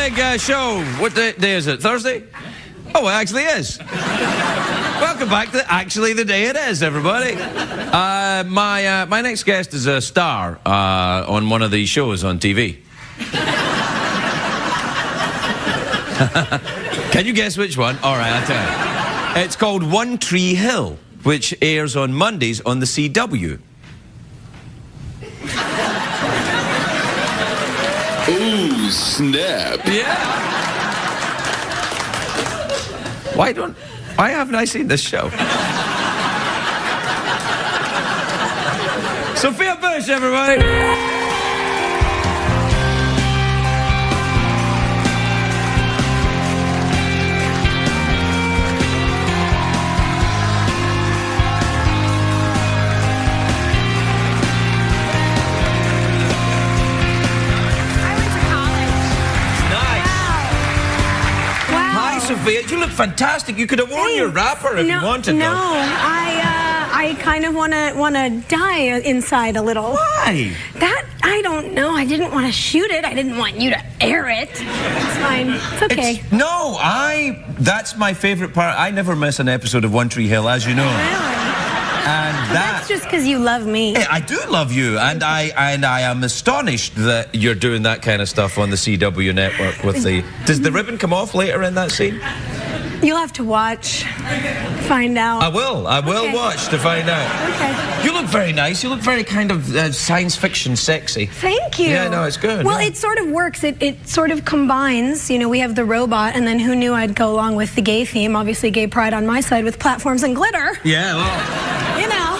big show. What day is it? Thursday? Oh, it actually is. Welcome back to Actually the Day It Is, everybody. My next guest is a star on one of these shows on TV. Can you guess which one? All right, I'll tell you. It's called One Tree Hill, which airs on Mondays on the CW. Ooh, snap. Yeah. Why haven't I seen this show? Sophia Bush, everybody. Sophia, you look fantastic. You could have worn your wrapper if you wanted. No, I kind of want to die inside a little. Why? That I don't know. I didn't want to shoot it. I didn't want you to air it. It's fine. It's okay. That's my favorite part. I never miss an episode of One Tree Hill, as you know. Really? And that's just because you love me. I do love you, and I am astonished that you're doing that kind of stuff on the CW network with the... Does the ribbon come off later in that scene? You'll have to watch, find out. I will watch to find out. Okay. You look very nice. You look very kind of science fiction sexy. Thank you. Yeah, no, it's good. Well, it sort of works. It sort of combines, you know, we have the robot, and then who knew I'd go along with the gay theme, obviously gay pride on my side with platforms and glitter. Yeah, well... You know.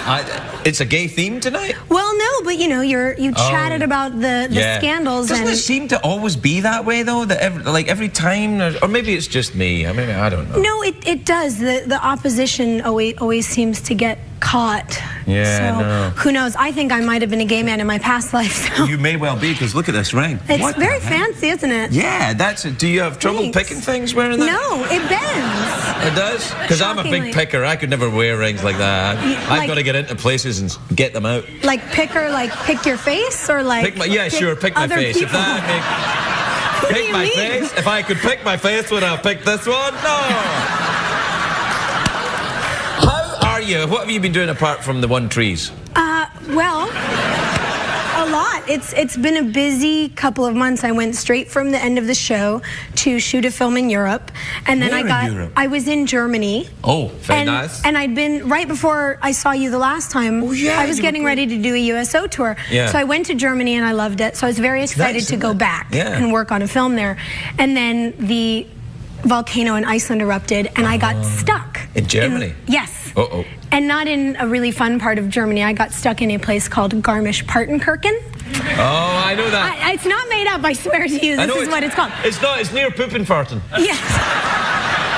It's a gay theme tonight? Well, no, but you know, you chatted about the scandals. Doesn't it seem to always be that way, though? That every time, or maybe it's just me. I mean, I don't know. No, it does. The opposition always seems to get caught. Yeah, so, no. Who knows? I think I might have been a gay man in my past life. So. You may well be, because look at this ring. It's very fancy, isn't it? Yeah, that's it. Do you have trouble picking things wearing that? No, it bends. It does? Because I'm a big picker. I could never wear rings like that. I've got to get into places and get them out. Like picker, like pick your face, or like... pick my face. People. Pick my face? If I could pick my face, would I pick this one? No. What have you been doing apart from the One Trees? Well, a lot. It's been a busy couple of months. I went straight from the end of the show to shoot a film in Europe, and then I was in Germany. Oh, very nice. And I'd been right before I saw you the last time. Oh, yeah, I was getting ready to do a USO tour. Yeah. So I went to Germany and I loved it. So I was very excited to go back and work on a film there. And then the volcano in Iceland erupted, and I got stuck. In Germany? Yes. Uh-oh. And not in a really fun part of Germany. I got stuck in a place called Garmisch-Partenkirchen. Oh, I know that. It's not made up, I swear to you. This is what it's called. It's not. It's near Poopinfarten. Yes.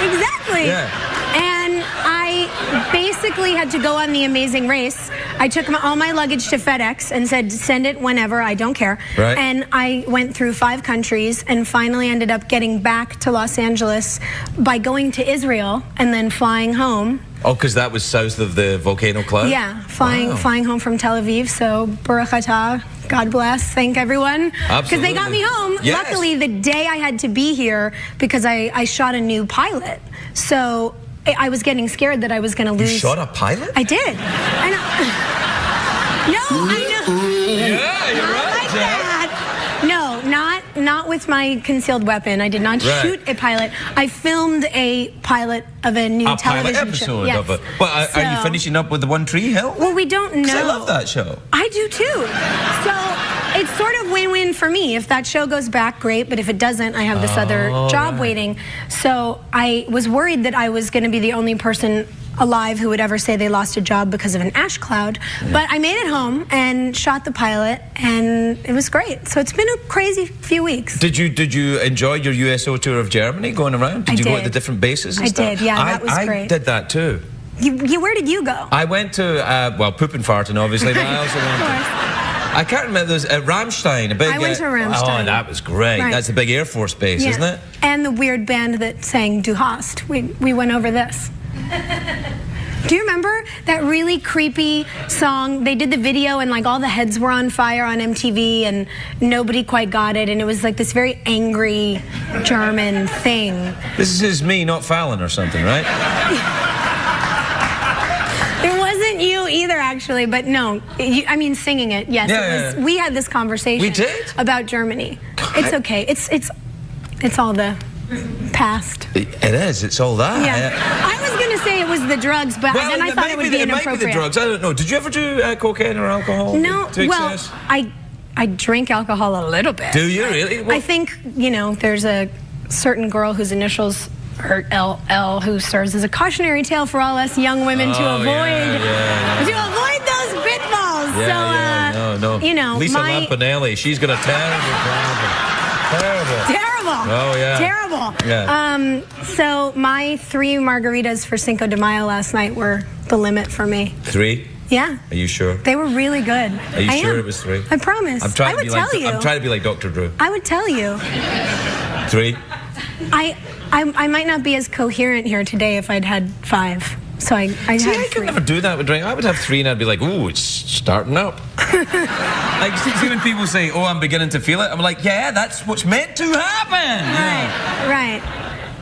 Exactly. Yeah. And I basically had to go on the Amazing Race. I took all my luggage to FedEx and said, send it whenever, I don't care. Right. And I went through 5 countries and finally ended up getting back to Los Angeles by going to Israel and then flying home. Oh, because that was south of the volcano cloud? Yeah, flying home from Tel Aviv. So, Baruch atah, God bless, thank everyone. Absolutely. Because they got me home. Yes. Luckily, the day I had to be here, because I shot a new pilot. So, I was getting scared that I was going to lose. You shot a pilot? I did. And no, I know. Yeah, you're right, like that. No, not with my concealed weapon. I did not shoot a pilot. I filmed a pilot of a new television pilot episode show. of it. Well, are you finishing up with the One Tree Hill? Well, we don't know. I love that show. I do too. So it's sort of win-win for me. If that show goes back, great. But if it doesn't, I have this other job waiting. So I was worried that I was going to be the only person alive who would ever say they lost a job because of an ash cloud. But I made it home and shot the pilot, and it was great. So it's been a crazy few weeks. Did you enjoy your USO tour of Germany going around? Did you go to the different bases and stuff? I did, yeah, that was great. I did that too. Where did you go? I went to, well, Poopinfarten, obviously, but I also went to... I can't remember, there was Rammstein, a big... I went to Rammstein. Oh, that was great. Right. That's a big Air Force base, isn't it? And the weird band that sang Du Hast. We went over this. Do you remember that really creepy song? They did the video and like all the heads were on fire on MTV and nobody quite got it, and it was like this very angry German thing. This is me, not Fallon or something, right? It wasn't you either, actually, but no. I mean, singing it, yes. Yeah, We had this conversation. We did? About Germany. It's okay. It's all the past. It is. It's all that. Yeah. I was going to say it was the drugs, but then I thought it would be inappropriate. It might be the drugs. I don't know. Did you ever do cocaine or alcohol? No. To well, excess? I drink alcohol a little bit. Do you really? Well, I think, there's a certain girl whose initials are LL who serves as a cautionary tale for all us young women to avoid those pitfalls. No. Lisa Lampanelli, she's got a terrible problem. Terrible. Oh, yeah. Terrible. Yeah. So my 3 margaritas for Cinco de Mayo last night were the limit for me. 3? Yeah. Are you sure? They were really good. Are you sure it was 3? I promise. I'm trying I would tell you. I'm trying to be like Dr. Drew. I would tell you. 3? I might not be as coherent here today if I'd had 5. So I had 3. I could never do that with drink. I would have 3 and I'd be like, ooh, it's starting up. Like, see when people say, oh, I'm beginning to feel it, I'm like, yeah, that's what's meant to happen. Right.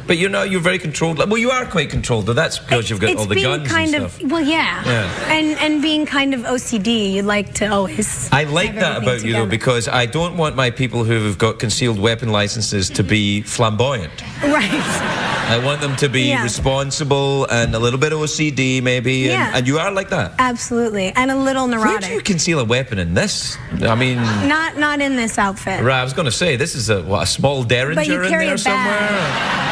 But you're very controlled. Well, you are quite controlled, though. That's because you've got all the guns and stuff. Well, yeah. And being kind of OCD, you like to always. I like that about you, though, because I don't want my people who've got concealed weapon licenses to be flamboyant. Right. I want them to be responsible and a little bit OCD, maybe. And you are like that. Absolutely. And a little neurotic. Where do you conceal a weapon in this? I mean... Not in this outfit. Right, I was going to say, this is a small Derringer in there somewhere?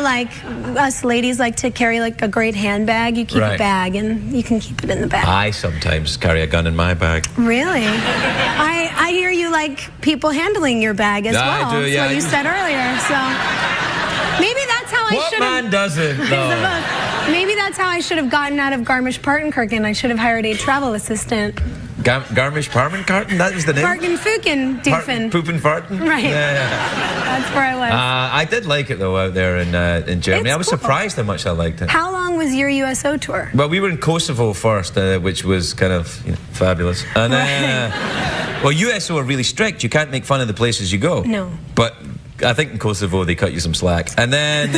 Like us ladies like to carry like a great handbag. You keep a bag and you can keep it in the bag. I sometimes carry a gun in my bag. Really? I hear you like people handling your bag as well. I do, yeah. That's what you said earlier. So maybe that's how I should have... What man doesn't, though? Maybe that's how I should have gotten out of Garmisch-Partenkirchen. I should have hired a travel assistant. Garmisch-Partenkirchen? That was the name? Parken-Fuken-Doofen. Poopin' fartin'? Right. Yeah. That's where I was. I did like it, though, out there in Germany. I was surprised how much I liked it. How long was your USO tour? Well, we were in Kosovo first, which was kind of fabulous. And well, USO are really strict. You can't make fun of the places you go. No. But I think in Kosovo they cut you some slack. And then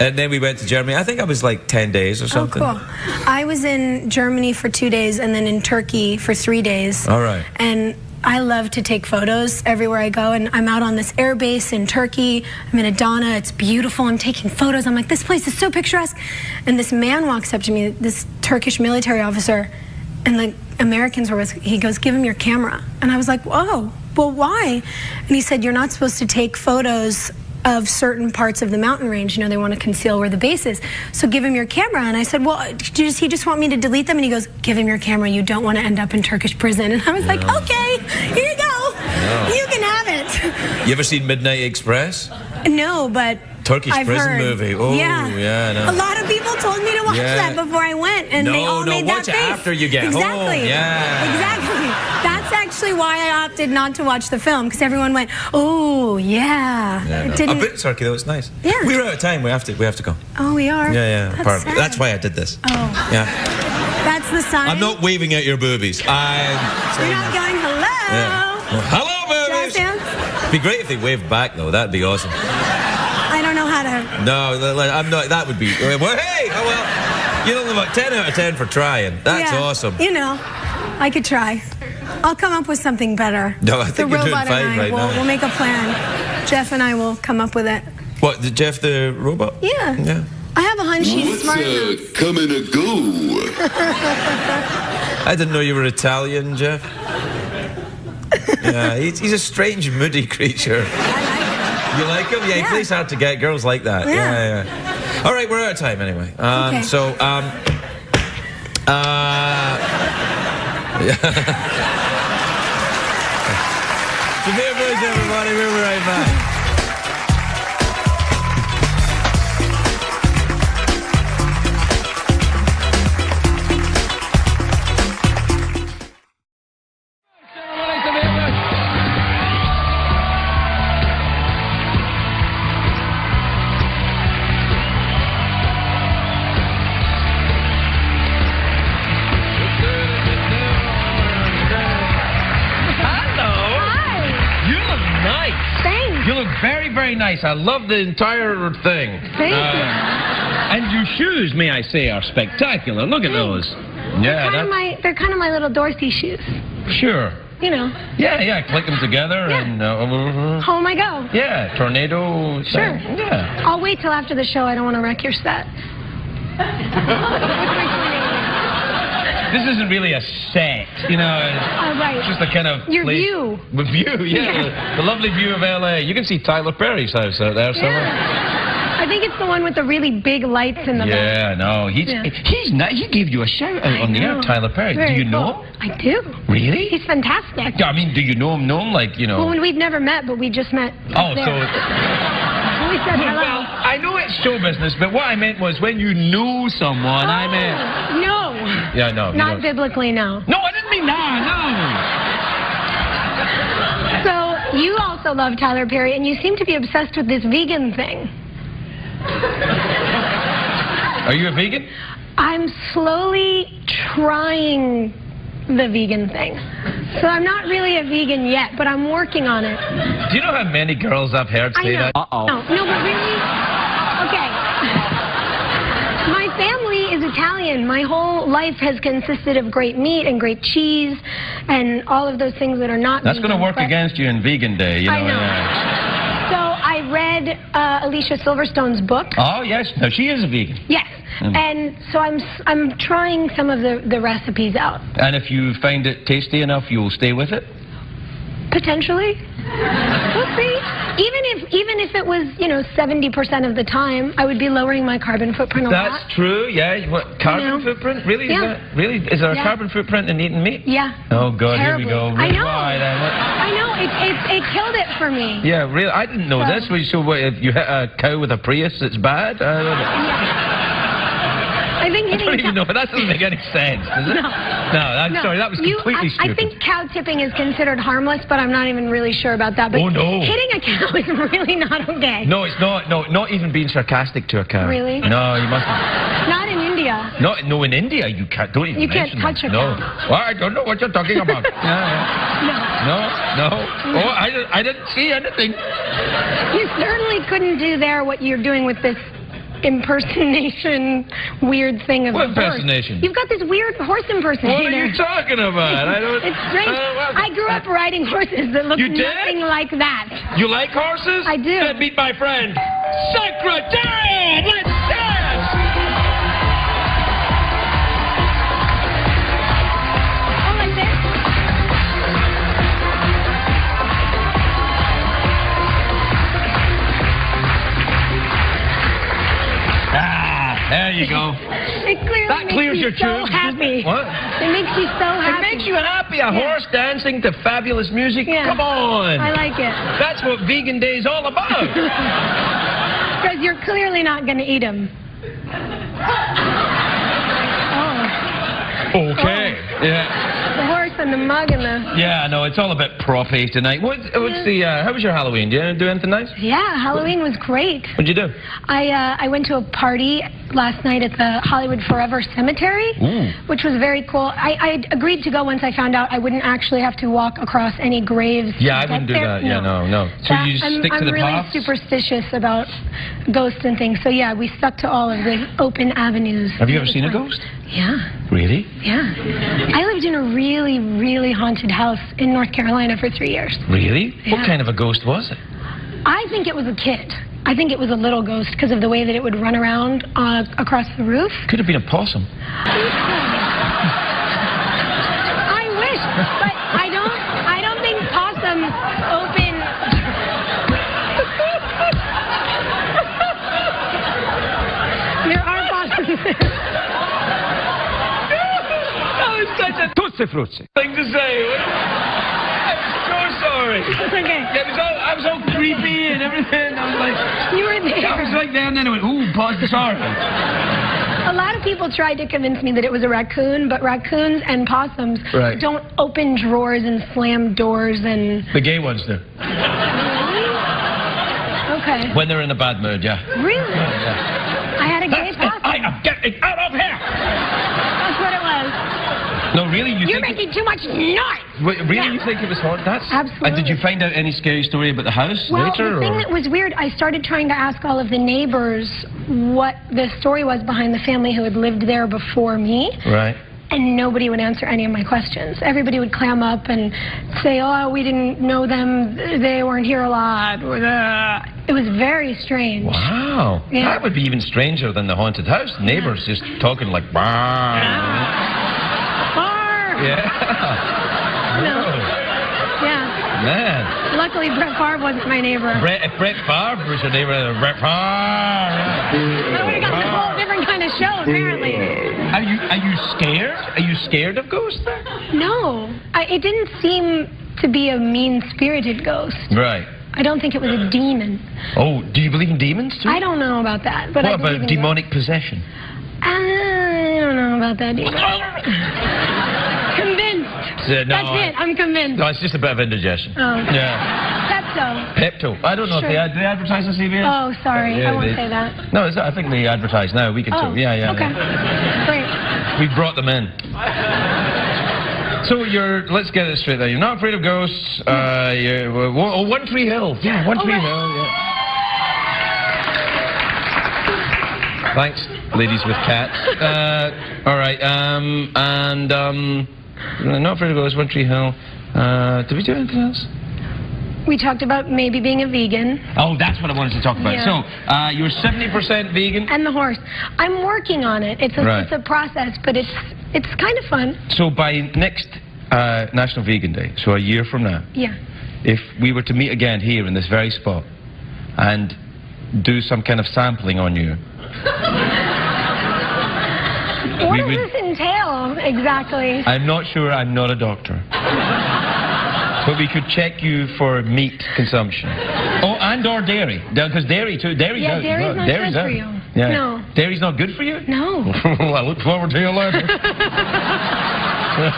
and then we went to Germany. I think I was like 10 days or something. Oh, cool. I was in Germany for 2 days and then in Turkey for 3 days. All right. And I love to take photos everywhere I go. And I'm out on this air base in Turkey. I'm in Adana. It's beautiful. I'm taking photos. I'm like, this place is so picturesque. And this man walks up to me, this Turkish military officer, and the Americans were with, he goes, give him your camera. And I was like, whoa, well, why? And he said, you're not supposed to take photos of certain parts of the mountain range. They want to conceal where the base is. So give him your camera. And I said, well, does he just want me to delete them? And he goes, give him your camera. You don't want to end up in Turkish prison. And I was like, okay, here you go. You can have it. You ever seen Midnight Express? No, but Turkish I've prison heard. movie. Oh, yeah. No. A lot of people told me to watch that before I went, and they all made that watch face. it after you get home. Yeah. Exactly. That's actually why I opted not to watch the film, because everyone went, oh, yeah. I've been to Turkey, though. It's nice. Yeah. We're out of time. We have to go. Oh, we are? Yeah. That's why I did this. Oh. Yeah. That's the sign? I'm not waving at your boobies. You're not going, hello? Yeah. Well, hello, boobies. It'd be great if they waved back, though. That'd be awesome. I don't know how to... No, I'm not. That would be... Well, hey! Oh, well, you know, about 10 out of 10 for trying. That's awesome. I could try. I'll come up with something better. No, I think you're doing fine right now. We'll make a plan. Jeff and I will come up with it. What, Jeff the robot? Yeah. I have a hunch he's smart enough. What's coming to go? I didn't know you were Italian, Jeff. Yeah, he's a strange, moody creature. You like him? Yeah, he plays hard to get. Girls like that. Yeah. All right, we're out of time anyway. Okay. So, Sophia Bush, everybody. We'll be right back. very nice. I love the entire thing. Thank you. And your shoes, may I say, are spectacular. Look at those. Yeah, They're kind of my little Dorothy shoes. Sure. You know. Yeah, click them together and... Home I go. Yeah, tornado. Sure. Yeah. I'll wait till after the show. I don't want to wreck your set. This isn't really a set, you know. Right. It's just a kind of... Your view. The view, yeah. The lovely view of L.A. You can see Tyler Perry's house out there somewhere. Yeah. I think it's the one with the really big lights in the back. Yeah, no. He's nice. He gave you a shout out on the air, Tyler Perry. Very do you know cool. him? I do. Really? He's fantastic. Yeah, I mean, do you know him, like, you know... Well, we've never met, but we just met Oh, there. so... We said hello. Well, I know it's show business, but what I meant was when you knew someone, I meant... No. Yeah, no. Not biblically, no. No, I didn't mean that, no. So, you also love Tyler Perry, and you seem to be obsessed with this vegan thing. Are you a vegan? I'm slowly trying the vegan thing. So I'm not really a vegan yet, but I'm working on it. Do you know how many girls I've heard say that? Uh-oh. No, but really? Okay. My family is Italian. My whole life has consisted of great meat and great cheese and all of those things that are not That's vegan. going to work against you in Vegan Day, you know. I know. Yeah. So I read Alicia Silverstone's book. Oh, yes. No, she is a vegan. Yes. And so I'm trying some of the recipes out. And if you find it tasty enough, you'll stay with it? Potentially. We'll see. Even if it was, 70% of the time, I would be lowering my carbon footprint a lot. That's true, yeah. What, carbon footprint? Really? Yeah. Is there a carbon footprint in eating meat? Yeah. Oh, God, Terribly. Here we go. I know. I know. It killed it for me. Yeah, really? I didn't know this. So what, if you hit a cow with a Prius, it's bad? I think I don't even know, but that doesn't make any sense, does it? No. Sorry, that was completely stupid. I think cow tipping is considered harmless, but I'm not even really sure about that. But oh, no. Hitting a cow is really not okay. No, it's not. No, not even being sarcastic to a cow. Really? No, you mustn't. Not in India. No, in India you can't. Don't even mention can't touch that. a No. cow. Well, I don't know what you're talking about. No. Oh, I didn't see anything. You certainly couldn't do there what you're doing with this impersonation weird thing of What the horse. impersonation? You've got this weird horse impersonator. What are you talking about? I don't. It's strange. I grew up riding horses that looked nothing like that. You like horses? I do. Then meet my friend, Secretary. Let's dance. Oh, like this? There you go. It clearly clears makes your me so tubes. happy. What? It makes you so happy. It makes you happy. A horse dancing to fabulous music. Yeah. Come on. I like it. That's what Vegan Day is all about. Because you're clearly not going to eat them. Oh. Okay. Oh. Yeah. The horse and the mug and the... Yeah, no, it's all a bit proppy tonight. What's the, how was your Halloween? Did you do anything nice? Yeah, Halloween was great. What'd you do? I went to a party last night at the Hollywood Forever Cemetery, which was very cool. I agreed to go once I found out I wouldn't actually have to walk across any graves. Yeah, I wouldn't do that. Yeah, no. So you just stick to the I'm really paths? superstitious about ghosts and things. So yeah, we stuck to all of the open avenues. Have you ever seen a ghost? Yeah. Really? Yeah. I lived in a really, really haunted house in North Carolina for 3 years. Really? Yeah. What kind of a ghost was it? I think it was a kid. I think it was a little ghost because of the way that it would run around across the roof. Could have been a possum. I wish, but I don't think possums open. There are possums there. That was such a tutti-frutti thing to say. I'm so sorry. It's okay. I was all creepy and everything. I was like... You were there. I was like there and then I went, ooh, sorry. A lot of people tried to convince me that it was a raccoon, but raccoons and possums don't open drawers and slam doors and... The gay ones do. Okay. When they're in a bad mood, yeah. Really? Yeah. I had a gay possum. I am getting out of here! That's what it was. No, really? You're making too much noise. Wait, really? Yeah. You think it was haunted? Absolutely. And did you find out any scary story about the house Well, later? the thing that was weird, I started trying to ask all of the neighbors what the story was behind the family who had lived there before me. Right. And nobody would answer any of my questions. Everybody would clam up and say, oh, we didn't know them, they weren't here a lot. It was very strange. Wow. Yeah. That would be even stranger than the haunted house. Neighbors just talking like, bah. Yeah. No. Yeah. Man. Luckily, Brett Favre wasn't my neighbor. If Brett Favre was your neighbor, Brett Favre. I would have gotten a whole different kind of show, apparently. Are you scared? Are you scared of ghosts? No. It didn't seem to be a mean-spirited ghost. Right. I don't think it was a demon. Oh, do you believe in demons too? I don't know about that. But What I believe about in demonic possession? I don't know about that either. Convinced. No, That's it. I'm convinced. No, it's just a bit of indigestion. Oh. Yeah. Pepto. Pepto. I don't know Sure. if they advertise on CBS. Oh, sorry. Yeah, I won't they- say that. No, I think they advertise now. We can Oh, too. Yeah. okay. Great. We brought them in. So let's get it straight there. You're not afraid of ghosts. One Tree Hill. Yeah, One Tree right. Hill. Yeah. Thanks, ladies with cats. All right. Not afraid of ghosts. One Tree Hill. Did we do anything else? We talked about maybe being a vegan. Oh, that's what I wanted to talk about. Yeah. So, you're 70% vegan. And the horse. I'm working on it. It's a process, but it's kind of fun. So by next National Vegan Day, so a year from now, Yeah. if we were to meet again here in this very spot and do some kind of sampling on you, What We does would- this entail exactly? I'm not sure, I'm not a doctor. But we could check you for meat consumption. Oh, and or dairy. Because dairy too. Dairy's Yeah, out. dairy's not Dairy's good out. for you. Yeah. No. Dairy's not good for you? No. Well, I look forward to your letter.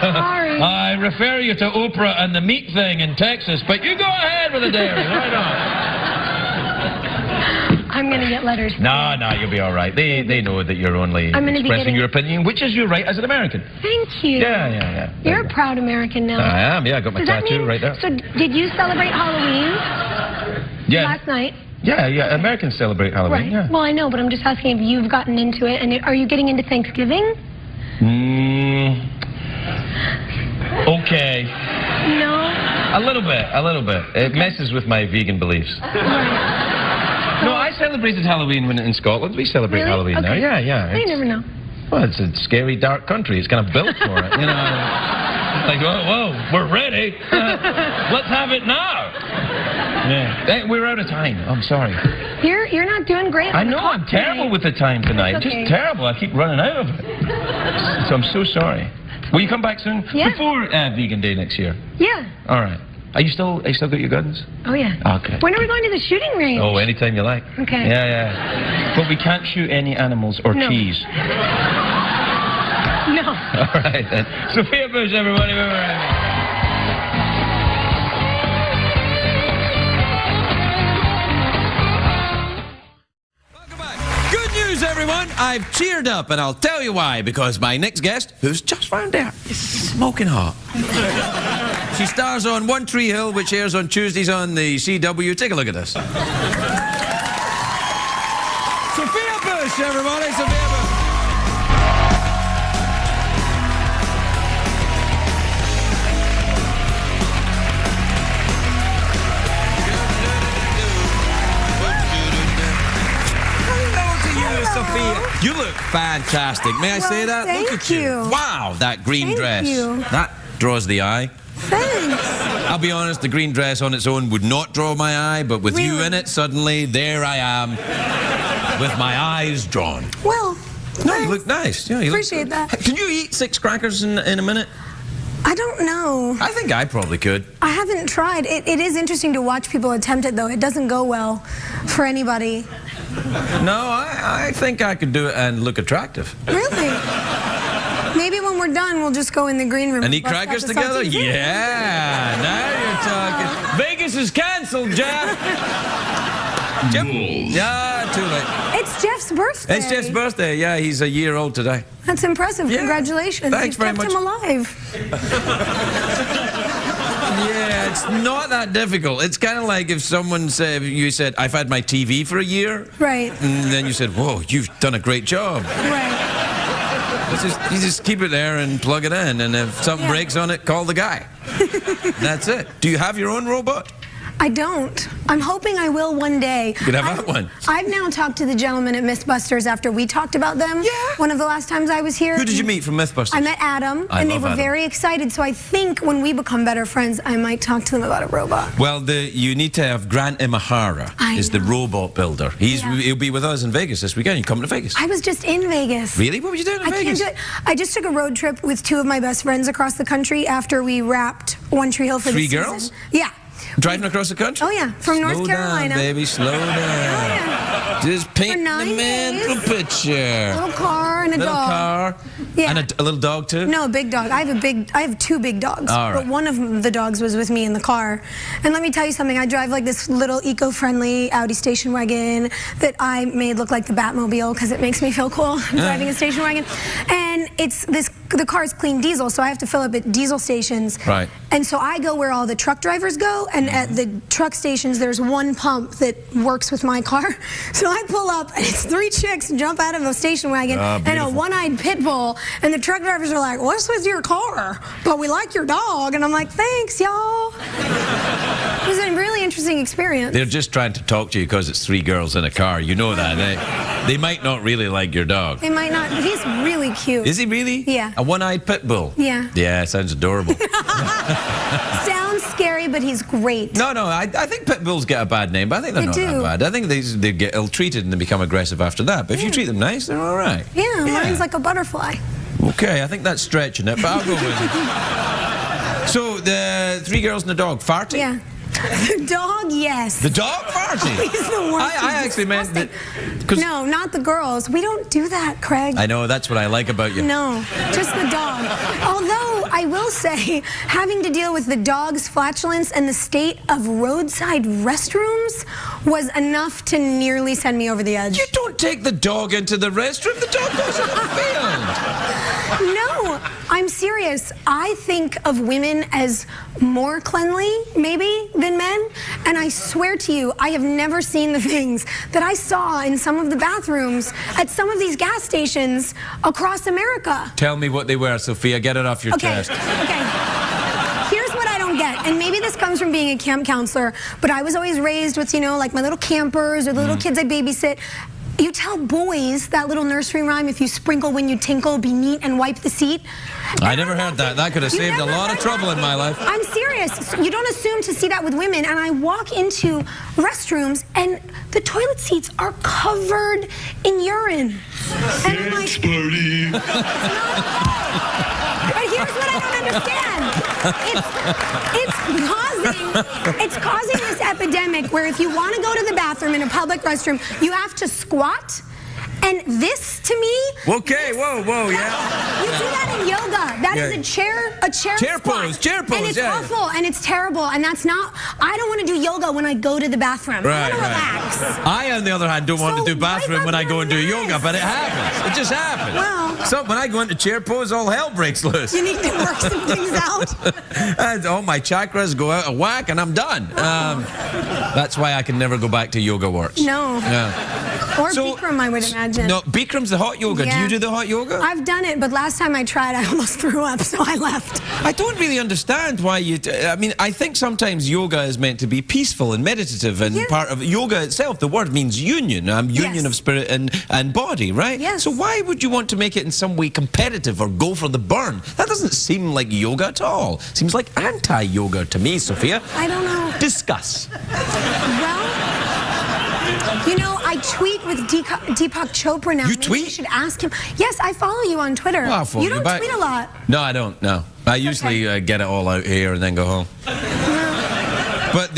Sorry. I refer you to Oprah and the meat thing in Texas, but you go ahead with the dairy. Why not? I'm going to get letters. No, you'll be all right. They know that you're only I'm gonna be expressing getting- your opinion, which is your right as an American. Thank you. Yeah. You're a proud American now. I am, yeah. I got my Does that tattoo mean, right there. So did you celebrate Halloween Yeah. last night? Yeah. Americans celebrate Halloween, Right. yeah. Well, I know, but I'm just asking if you've gotten into it. And are you getting into Thanksgiving? Okay. No? A little bit. It messes with my vegan beliefs. Right. No, I celebrated Halloween when in Scotland. We celebrate Really? Halloween now. Okay. Yeah. You never know. Well, it's a scary, dark country. It's kind of built for it, you know. Like, whoa, we're ready. Let's have it now. Yeah. Hey, we're out of time. I'm sorry. You're not doing great. I know, I'm terrible with the time tonight. It's okay. Just terrible. I keep running out of it. So I'm so sorry. Will you come back soon? Yeah. Before Vegan Day next year. Yeah. All right. Are you still got your guns? Oh, yeah. Okay. When are we going to the shooting range? Oh, anytime you like. Okay. Yeah. But we can't shoot any animals or No. cheese. No. All right then. Sophia Bush, everybody. We're right. Good news, everyone. I've cheered up, and I'll tell you why. Because my next guest, who's just found out, is smoking hot. She stars on One Tree Hill, which airs on Tuesdays on the CW. Take a look at this. Sophia Bush, everybody. Sophia Bush. Sophia, you look fantastic. May I say that? Thank Look at you. Wow, that green Thank dress. you. That draws the eye. Thanks. I'll be honest, the green dress on its own would not draw my eye, but with you Really? in it, suddenly, there I am, with my eyes drawn. Well, No, you look nice. Yeah, you Appreciate look, that. Can you eat 6 crackers in a minute? I don't know. I think I probably could. I haven't tried. It is interesting to watch people attempt it, though. It doesn't go well for anybody. No, I think I could do it and look attractive. Really? Maybe when we're done, we'll just go in the green room. And eat bust out crackers the together? sausage. Yeah, now you're talking. Vegas is canceled, Jeff. Jeff? Bulls. Yeah, too late. It's Jeff's birthday. It's Jeff's birthday. Yeah, he's a year old today. That's impressive. Yeah. Congratulations. Thanks very much. Kept him alive. Yeah, it's not that difficult. It's kind of like if someone said, you said, I've had my TV for a year. Right. And then you said, whoa, you've done a great job. Right. You just keep it there and plug it in. And if something breaks on it, call the guy. That's it. Do you have your own robot? I don't. I'm hoping I will one day. You could have one. I've now talked to the gentleman at Mythbusters after we talked about them. Yeah. One of the last times I was here. Who did you meet from Mythbusters? I met Adam, and they were very excited. So I think when we become better friends, I might talk to them about a robot. Well, you need to have Grant Imahara is the robot builder. He'll be with us in Vegas this weekend. You coming to Vegas? I was just in Vegas. Really? What were you doing in Vegas? Can't do it. I just took a road trip with 2 of my best friends across the country after we wrapped One Tree Hill for the season. 3 girls? Yeah. Driving across the country? Oh, yeah. From North Carolina. Slow down, baby. Slow down. Oh, yeah. Just paint For the 9 mental days. picture. Little car and a Little dog. car. Yeah. And a little dog, too? No, a big dog. I have 2 big dogs. All right. But one of the dogs was with me in the car. And let me tell you something. I drive like this little eco-friendly Audi station wagon that I made look like the Batmobile because it makes me feel cool driving a station wagon. And the car's clean diesel, so I have to fill up at diesel stations. Right. And so I go where all the truck drivers go, and at the truck stations, there's one pump that works with my car. So I pull up, and it's 3 chicks jump out of a station wagon and a one-eyed pit bull, and the truck drivers are like, "What's with your car? But we like your dog." And I'm like, "Thanks, y'all." It was a really interesting experience. They're just trying to talk to you because it's 3 girls in a car. You know that. They might not really like your dog. They might not, but he's really cute. Is he really? Yeah. A one-eyed pit bull? Yeah. Yeah, sounds adorable. Sounds scary, but he's great. No, I think pit bulls get a bad name, but I think they're not that bad. I think they get ill-treated and they become aggressive after that. But if you treat them nice, they're all right. Yeah, mine's like a butterfly. Okay, I think that's stretching it, but I'll go with it. So, the 3 girls and a dog, farting? Yeah. The dog, yes. The dog farting? He's the worst. I actually meant that... No, not the girls. We don't do that, Craig. I know, that's what I like about you. No, just the dog. Although, I will say, having to deal with the dog's flatulence and the state of roadside restrooms was enough to nearly send me over the edge. You don't take the dog into the restroom. The dog goes in the field. No, I'm serious. I think of women as more cleanly, maybe, than men. And I swear to you, I have never seen the things that I saw in some of the bathrooms at some of these gas stations across America. Tell me what they were, Sophia. Get it off your chest. Okay. Here's what I don't get. And maybe this comes from being a camp counselor, but I was always raised with, like my little campers or the little kids I babysit. You tell boys that little nursery rhyme, if you sprinkle when you tinkle, be neat and wipe the seat. I never heard that. That could have saved a lot of trouble in my life. I'm serious. You don't assume to see that with women. And I walk into restrooms and the toilet seats are covered in urine. And I'm like, party. But here's what I don't understand. It's causing this epidemic where if you want to go to the bathroom in a public restroom, you have to squat. And this, to me... Okay, whoa, yeah. You do that in yoga. That is a chair pose, and it's awful, and it's terrible, and that's not... I don't want to do yoga when I go to the bathroom. I want to relax. I, on the other hand, don't want to do bathroom when I go and do yoga, but it happens. It just happens. Well... So when I go into chair pose, all hell breaks loose. You need to work some things out. And all my chakras go out of whack, and I'm done. That's why I can never go back to Yoga Works. No. Yeah. Or Bikram, I would imagine. No, Bikram's the hot yoga. Yeah. Do you do the hot yoga? I've done it, but last time I tried, I almost threw up, so I left. I don't really understand why you... I mean, I think sometimes yoga is meant to be peaceful and meditative, and part of yoga itself, the word means union. Union of spirit and body, right? Yes. So why would you want to make it in some way competitive or go for the burn? That doesn't seem like yoga at all. Seems like anti-yoga to me, Sophia. I don't know. Discuss. Well... I tweet with Deepak Chopra now. You Maybe tweet? You should ask him. Yes, I follow you on Twitter. Well, I'll follow you don't back. tweet a lot. No, I don't. No, I usually get it all out here and then go home. But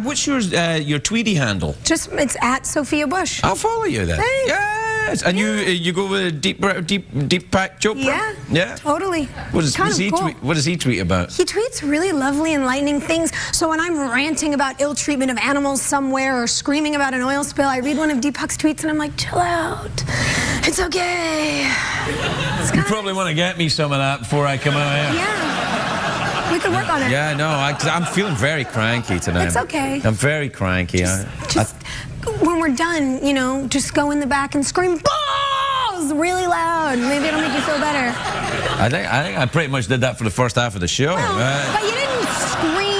what's your Tweety handle? It's at Sophia Bush. I'll follow you then. Thanks. Yeah. Yes, and you go with Deepak Chopra? Yeah. Yeah? Totally. What does he tweet about? He tweets really lovely, enlightening things. So when I'm ranting about ill treatment of animals somewhere or screaming about an oil spill, I read one of Deepak's tweets and I'm like, chill out. It's okay. You probably want to get me some of that before I come out here. Yeah. We can work on it. Yeah, no, I'm feeling very cranky tonight. It's okay. I'm very cranky. When we're done, you know, just go in the back and scream, balls, really loud. Maybe it'll make you feel better. I think I pretty much did that for the first half of the show. Well, but you didn't scream.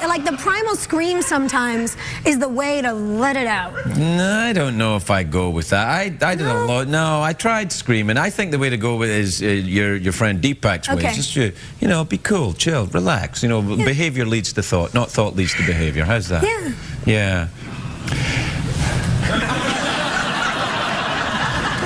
Like the primal scream sometimes is the way to let it out. No, I don't know if I go with that. I did a lot. No, I tried screaming. I think the way to go with is your friend Deepak's way. Okay. Just you know, be cool, chill, relax. You know, behavior leads to thought, not thought leads to behavior. How's that? Yeah. Yeah.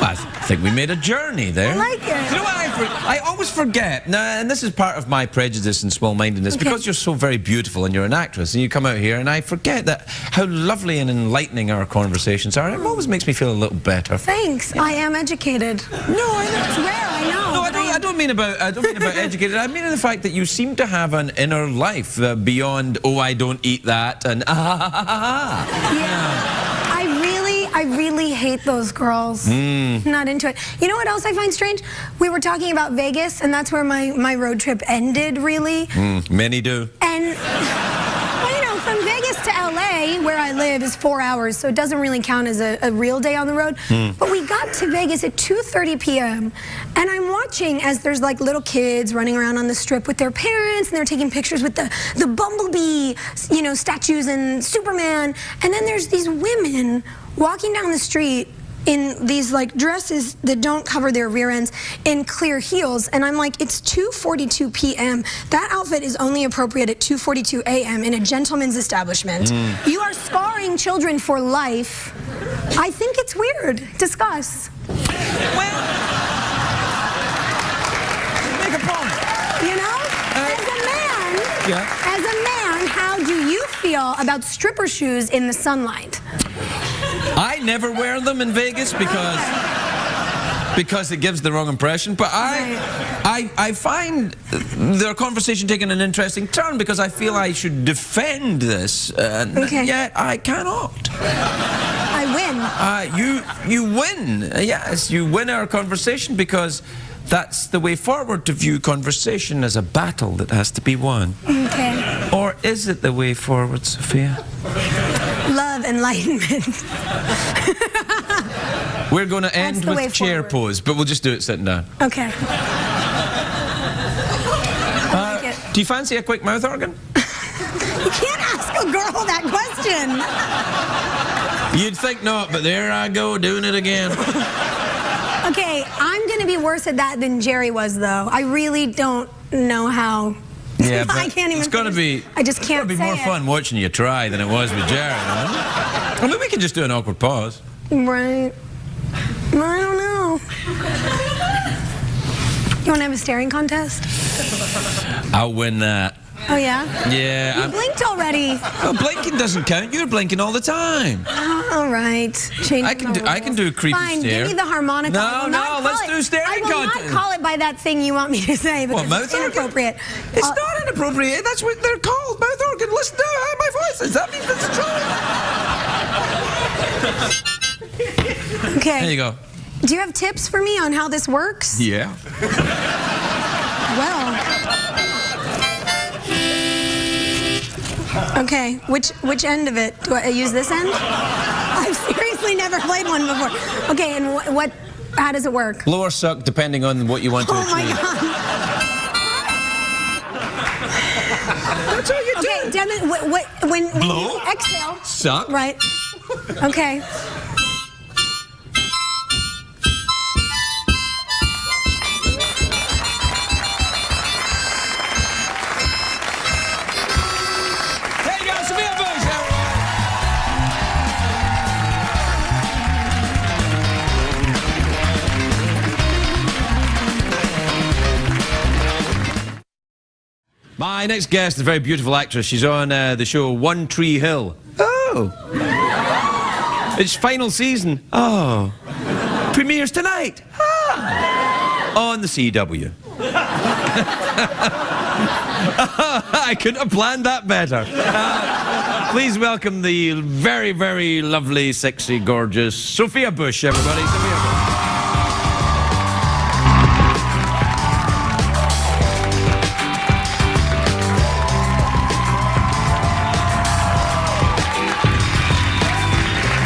Well, I think we made a journey there. I like it. You know what? I always forget, now, and this is part of my prejudice and small-mindedness, because you're so very beautiful and you're an actress, and you come out here, and I forget that how lovely and enlightening our conversations are. It always makes me feel a little better. Thanks. Yeah. I am educated. No, I know. It's rare, I know. No, I don't mean about educated. I mean the fact that you seem to have an inner life beyond, oh, I don't eat that, and Yeah. I really hate those girls. Not into it. You know what else I find strange? We were talking about Vegas, and that's where my road trip ended, really. Many do. And, well, you know, from Vegas to LA, where I live, is 4 hours, so it doesn't really count as a real day on the road. But we got to Vegas at 2:30 p.m., and I'm watching as there's like little kids running around on the strip with their parents, and they're taking pictures with the Bumblebee, you know, statues and Superman. And then there's these women walking down the street in these like dresses that don't cover their rear ends in clear heels, and I'm like, it's 2:42 p.m. That outfit is only appropriate at 2:42 a.m. in a gentleman's establishment. You are scarring children for life. I think it's weird. Discuss. Well, make a point. You know, as a man, how do you feel about stripper shoes in the sunlight? I never wear them in Vegas because it gives the wrong impression. But I find their conversation taking an interesting turn because I feel I should defend this, yet I cannot. I win. You win. Yes, you win our conversation because that's the way forward, to view conversation as a battle that has to be won. Okay. Or is it the way forward, Sophia? Love, enlightenment. We're going to end with chair pose, but we'll just do it sitting down. Okay. Do you fancy a quick mouth organ? You can't ask a girl that question. You'd think not, but there I go, doing it again. Okay, I'm going to be worse at that than Jerry was, though. I really don't know how. Yeah, but I can't even. It's going to be. I just can't. It's going to be more fun watching you try than it was with Jerry. Huh? I mean, we can just do an awkward pause. Right. I don't know. You want to have a staring contest? I'll win that. Oh, yeah? Yeah. You blinked already. Well, blinking doesn't count. You're blinking all the time. All right. I can do a creepy Fine, stare. give me the harmonica. No, let's do staring contest. I will not call it by that thing you want me to say because it's inappropriate. It's not inappropriate. That's what they're called. Mouth organ. Listen to how my voice is. That means it's true. Okay. There you go. Do you have tips for me on how this works? Yeah. Well. Okay, which end of it? Do I use this end? I've seriously never played one before. Okay, and how does it work? Lower suck, depending on what you want to achieve. Oh my God. That's all you do. Okay, Devin, when blow, you exhale. Suck. Right. Okay. Sophia Bush, my next guest is a very beautiful actress. She's on the show One Tree Hill. Oh. It's final season. Oh. Premieres tonight. On the CW. I couldn't have planned that better. Please welcome the very, very lovely, sexy, gorgeous Sophia Bush, everybody. Sophia Bush.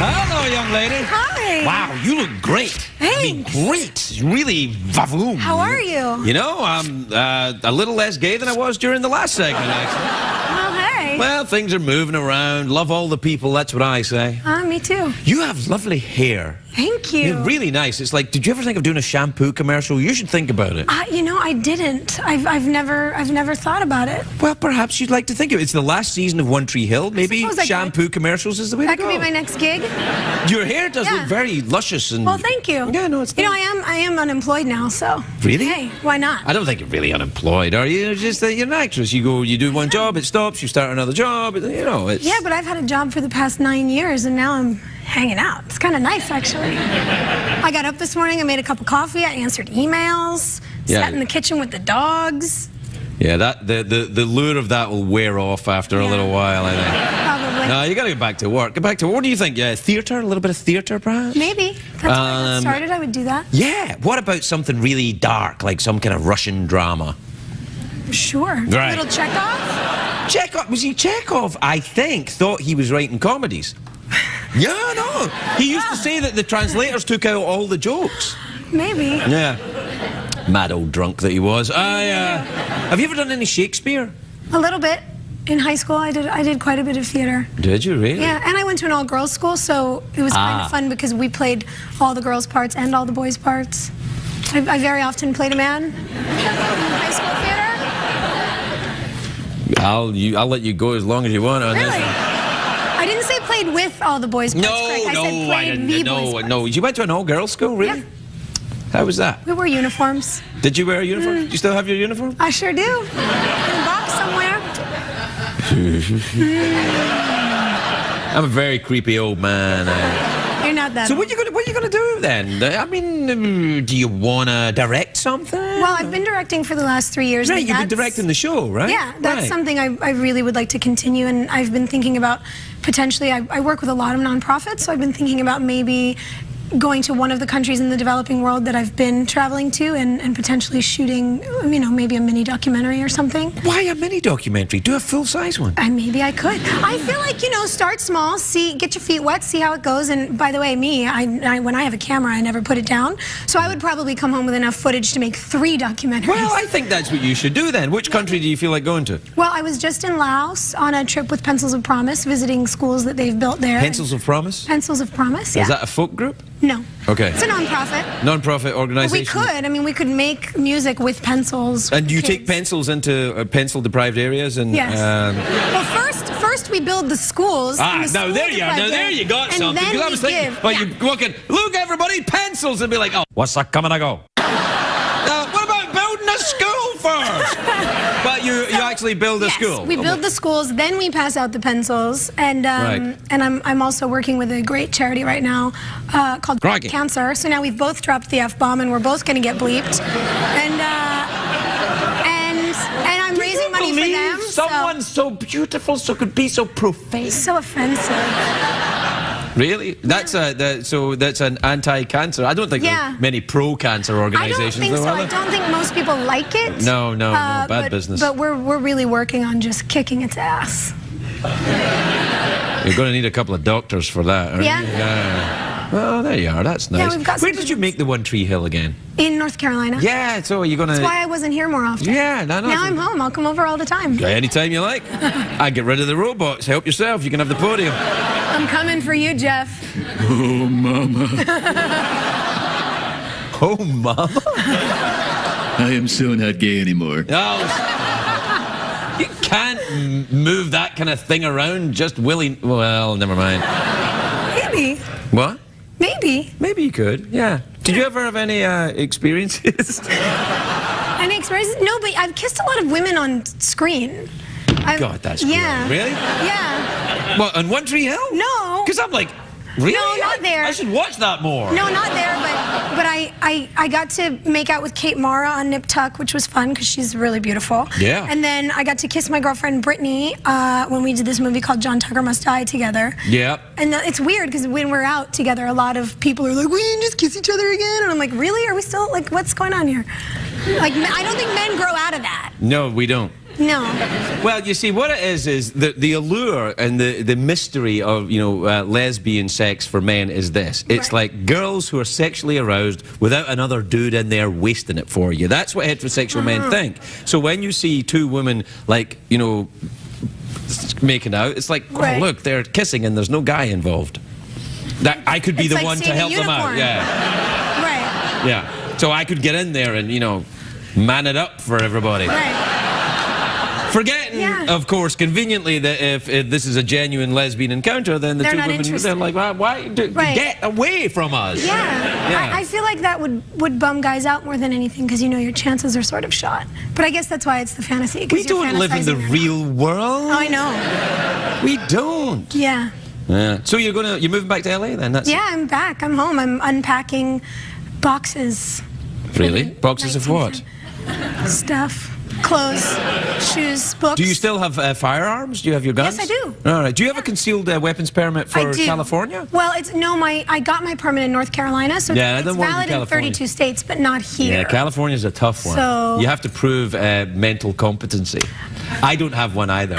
Hello, young lady. Hi. Wow, you look great. Thanks. I mean, great. Really vavoom. How are you? You know, I'm a little less gay than I was during the last segment, actually. Well, hey. Well, things are moving around. Love all the people, that's what I say. Me too. You have lovely hair. Thank you. You're really nice. It's like, did you ever think of doing a shampoo commercial? You should think about it. You know, I didn't. I've never thought about it. Well, perhaps you'd like to think of it. It's the last season of One Tree Hill. Maybe suppose I shampoo commercials is the way That to could go. be my next gig. Your hair does Yeah. look very luscious and. Well, thank you. Yeah, no, it's. You know, I am unemployed now, so. Really? Hey, why not? I don't think you're really unemployed, are you? It's just that you're an actress. You do one job, it stops. You start another job. You know, it's. Yeah, but I've had a job for the past 9 years, and now I'm hanging out. It's kind of nice, actually. I got up this morning, I made a cup of coffee, I answered emails, sat in the kitchen with the dogs. Yeah, that the lure of that will wear off after a little while, I think. Probably. No, you got to get back to work. Get back to work. What do you think? Yeah, theatre? A little bit of theatre, perhaps? Maybe. That's where I got started. I would do that. Yeah. What about something really dark, like some kind of Russian drama? Sure. Right. A little Chekhov? Chekhov? Was he Chekhov? I think thought he was writing comedies. Yeah, no. He used to say that the translators took out all the jokes. Maybe. Yeah. Mad old drunk that he was. Have you ever done any Shakespeare? A little bit. In high school, I did quite a bit of theater. Did you really? Yeah, and I went to an all-girls school, so it was kind of fun because we played all the girls' parts and all the boys' parts. I very often played a man in high school theater. I'll let you go as long as you want on Really? this. I didn't say played with all the boys' parts, Craig. I said played the boys' parts. No. You went to an all-girls school, really? Yeah. How was that? We wore uniforms. Did you wear a uniform? Do you still have your uniform? I sure do. In a box somewhere. I'm a very creepy old man. You're not that So old. what are you gonna do then? I mean, do you wanna direct something? Well, I've been directing for the last 3 years. Right, and you've been that's- directing the show, right? Yeah, that's right. something I really would like to continue, and I've been thinking about potentially, I work with a lot of nonprofits, so I've been thinking about maybe going to one of the countries in the developing world that I've been traveling to and potentially shooting, you know, maybe a mini documentary or something. Why a mini documentary? Do a full-size one. And maybe I could. I feel like, you know, start small, get your feet wet, see how it goes. And by the way, when I have a camera, I never put it down. So I would probably come home with enough footage to make 3 documentaries. Well, I think that's what you should do then. Which country do you feel like going to? Well, I was just in Laos on a trip with Pencils of Promise, visiting schools that they've built there. Pencils of Promise? Pencils of Promise, yeah. Is that a folk group? No. Okay. It's a non-profit. Non-profit We organisation. could. I mean, we could make music with pencils. And with you kids. take pencils into pencil-deprived areas and... Yes. Well, first we build the schools. in the now school there you are. Now department, there you got and something. then Because I we was thinking, give. but Yeah. you walk in, look everybody, pencils, and be like, oh, what's that coming? I go. What about building a school first? But you actually build a Yes, school. we build the schools, then we pass out the pencils, and Right. and I'm also working with a great charity right now called Crikey. Cancer. So now we've both dropped the F-bomb, and we're both going to get bleeped, and I'm raising money for them. Someone so beautiful could be so profane. So offensive. Really? That's an anti-cancer. I don't think Yeah. there are many pro-cancer I don't organizations. think so. though, are I there? don't think most people like it. No, bad business. But we're really working on just kicking its ass. You're going to need a couple of doctors for that, aren't Yeah. you? Yeah. Well, there you are. That's nice. Yeah, we've got Where some did you make the One Tree Hill again? In North Carolina. Yeah, so are you going to... That's why I wasn't here more often. Yeah, no. Now I'm home. I'll come over all the time. Anytime you like. I get rid of the robots. Help yourself. You can have the podium. I'm coming for you, Jeff. Oh, mama. Oh, Mama. I am so not gay anymore. No. You can't move that kind of thing around just willy... Well, never mind. Maybe. What? Maybe. Maybe you could, yeah. Did you ever have any experiences? Any experiences? No, but I've kissed a lot of women on screen. God, that's yeah. great. Really? Yeah. What, on One Tree Hill? No. Because I'm like, really? No, not there. I should watch that more. No, not there, but but I got to make out with Kate Mara on Nip Tuck, which was fun because she's really beautiful. Yeah. And then I got to kiss my girlfriend Brittany when we did this movie called John Tucker Must Die together. Yeah. And it's weird because when we're out together, a lot of people are like, we can just kiss each other again. And I'm like, really? Are we still, like, what's going on here? Like, I don't think men grow out of that. No, we don't. No. Well, you see, what it is the allure and the mystery of, lesbian sex for men is this. It's like girls who are sexually aroused without another dude in there wasting it for you. That's what heterosexual men think. So when you see two women, like, making out, it's like, oh, look, they're kissing and there's no guy involved. That I could be the one to help them out. Yeah. Right. Yeah. So I could get in there and, man it up for everybody. Right. Forgetting, of course, conveniently, that if this is a genuine lesbian encounter, then the two women, they're like, why get away from us? Yeah. I feel like that would bum guys out more than anything because, your chances are sort of shot. But I guess that's why it's the fantasy. We don't live in the real world. Oh, I know. We don't. Yeah. So you're moving back to LA then? I'm back. I'm home. I'm unpacking boxes. Really? Boxes of what? Stuff. Clothes, shoes, books. Do you still have firearms? Do you have your guns? Yes, I do. All right. Do you have a concealed weapons permit for California? Well, I got my permit in North Carolina, so it's valid in 32 states, but not here. Yeah, California's a tough one. So you have to prove mental competency. I don't have one either.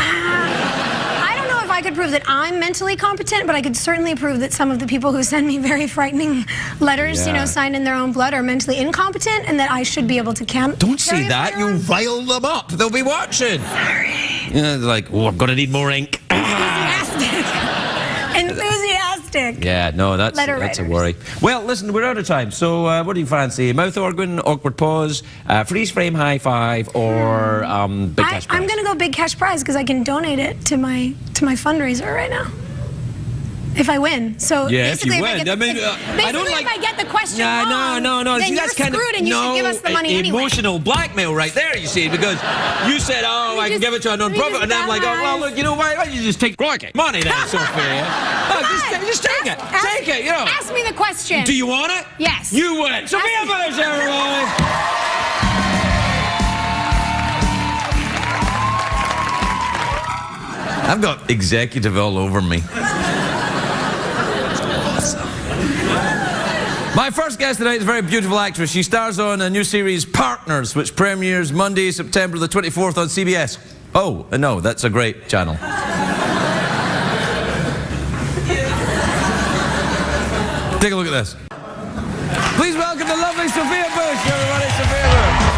I could prove that I'm mentally competent, but I could certainly prove that some of the people who send me very frightening letters, signed in their own blood, are mentally incompetent, and that I should be able to Don't say that. You rile them up. They'll be watching. Sorry. They're like, oh, I'm going to need more ink. Enthusiastic. Yeah, no, that's a worry. Well, listen, we're out of time. So what do you fancy? Mouth organ, awkward pause, freeze frame high five, or big cash prize? I'm going to go big cash prize because I can donate it to my fundraiser right now. If I win. So if you win. I don't like. If I get the question wrong, no. Then see, that's you're screwed and you should give us the money anyway. Emotional blackmail right there, you see, because you said, I can give it to a non-profit, and I'm like, well, look, why don't you just take money then, Sophia? Just take it. Take it, Ask me the question. Do you want it? Yes. You win. Sophia Bush, everybody. I've got executive all over me. My first guest tonight is a very beautiful actress. She stars on a new series, Partners, which premieres Monday, September the 24th on CBS. Oh, no, that's a great channel. Take a look at this. Please welcome the lovely Sophia Bush, everybody. Sophia Bush.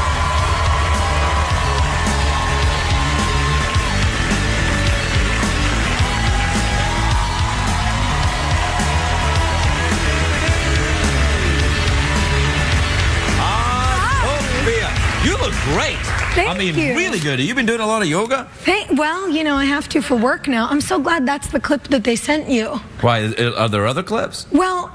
You look great. Thank you. Really good. Have you been doing a lot of yoga? Well, I have to for work now. I'm so glad that's the clip that they sent you. Why? Are there other clips? Well,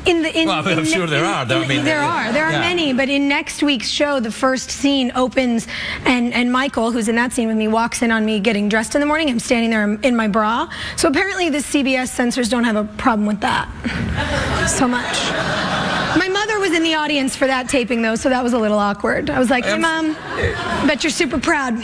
I'm sure there are. There are many, but in next week's show, the first scene opens, and Michael, who's in that scene with me, walks in on me getting dressed in the morning. I'm standing there in my bra. So apparently the CBS censors don't have a problem with that so much. My mother was in the audience for that taping, though, so that was a little awkward. I was like, hey, Mom, bet you're super proud.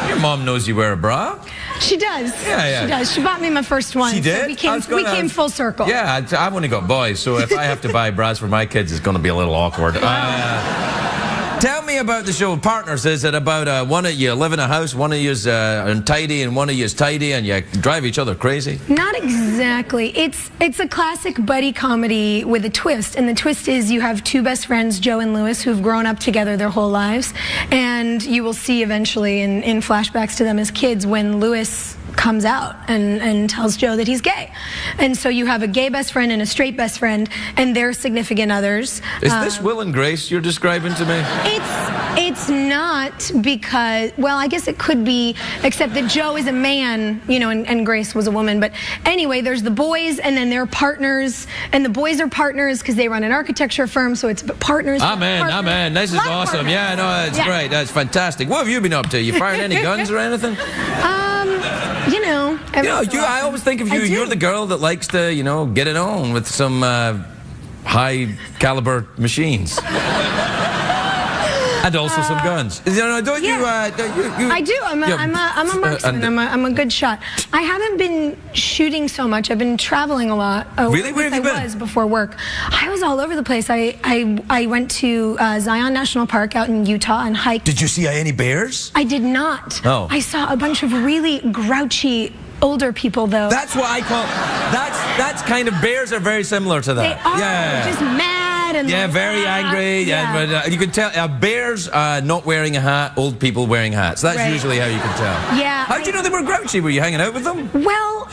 Your mom knows you wear a bra. She does. Yeah. She does. She bought me my first one. She did? So we came full circle. Yeah, I've only got boys, so if I have to buy bras for my kids, it's going to be a little awkward. Tell me about the show Partners. Is it about one of you live in a house, one of you's untidy and one of you's tidy, and you drive each other crazy? Not exactly. It's a classic buddy comedy with a twist, and the twist is you have two best friends, Joe and Louis, who've grown up together their whole lives, and you will see eventually in flashbacks to them as kids when Louis comes out and tells Joe that he's gay. And so you have a gay best friend and a straight best friend and their significant others. Is this Will and Grace you're describing to me? It's not because, well, I guess it could be, except that Joe is a man, and Grace was a woman. But anyway, there's the boys and then they're partners, and the boys are partners because they run an architecture firm, so it's partners. I'm in. This is awesome. Yeah, no, that's great. That's fantastic. What have you been up to? You firing any guns or anything? I always think of you. You're the girl that likes to, get it on with some high-caliber machines. And also some guns. Don't you? I do. I'm a marksman. I'm a good shot. I haven't been shooting so much. I've been traveling a lot. Really? Where have you been? I was before work. I was all over the place. I went to Zion National Park out in Utah and hiked. Did you see any bears? I did not. Oh. I saw a bunch of really grouchy older people, though. That's what I call. That's kind of, bears are very similar to that. They are. Yeah. Just mad and yeah, very angry. Yeah, but you can tell bears not wearing a hat, old people wearing hats. That's usually how you can tell. Yeah. How did you know they were grouchy? Were you hanging out with them? Well,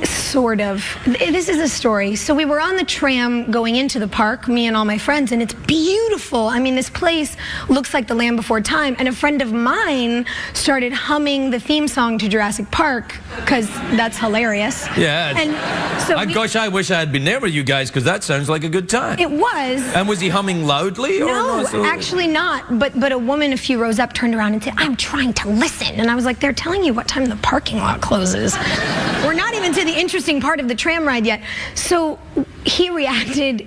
sort of. This is a story. So we were on the tram going into the park, me and all my friends, and it's beautiful. I mean, this place looks like the land before time. And a friend of mine started humming the theme song to Jurassic Park, because that's hilarious. Yeah. And so gosh, I wish I had been there with you guys, because that sounds like a good time. It was. And was he humming loudly? No, actually not. But a woman a few rows up turned around and said, "I'm trying to listen." And I was like, "They're telling you what time the parking lot closes. We're not even to the interesting part of the tram ride yet." So he reacted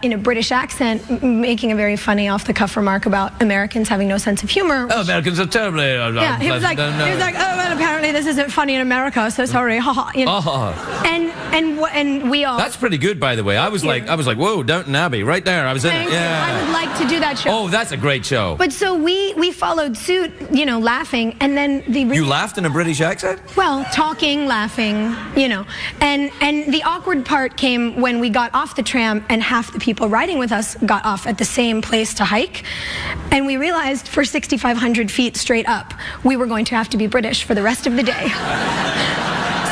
in a British accent, making a very funny off-the-cuff remark about Americans having no sense of humor. Oh, Americans are terribly yeah, he was like, "Oh, well, apparently this isn't funny in America, so sorry." You know? And we all. That's pretty good, by the way. I was like, whoa, Downton Abbey, right there. I was in it. Yeah. I would like to do that show. Oh, that's a great show. But so we followed suit, you know, laughing, and then You laughed in a British accent? Well, talking, laughing, you know, and the awkward part came when we got off the tram and half the people riding with us got off at the same place to hike, and we realized for 6,500 feet straight up we were going to have to be British for the rest of the day.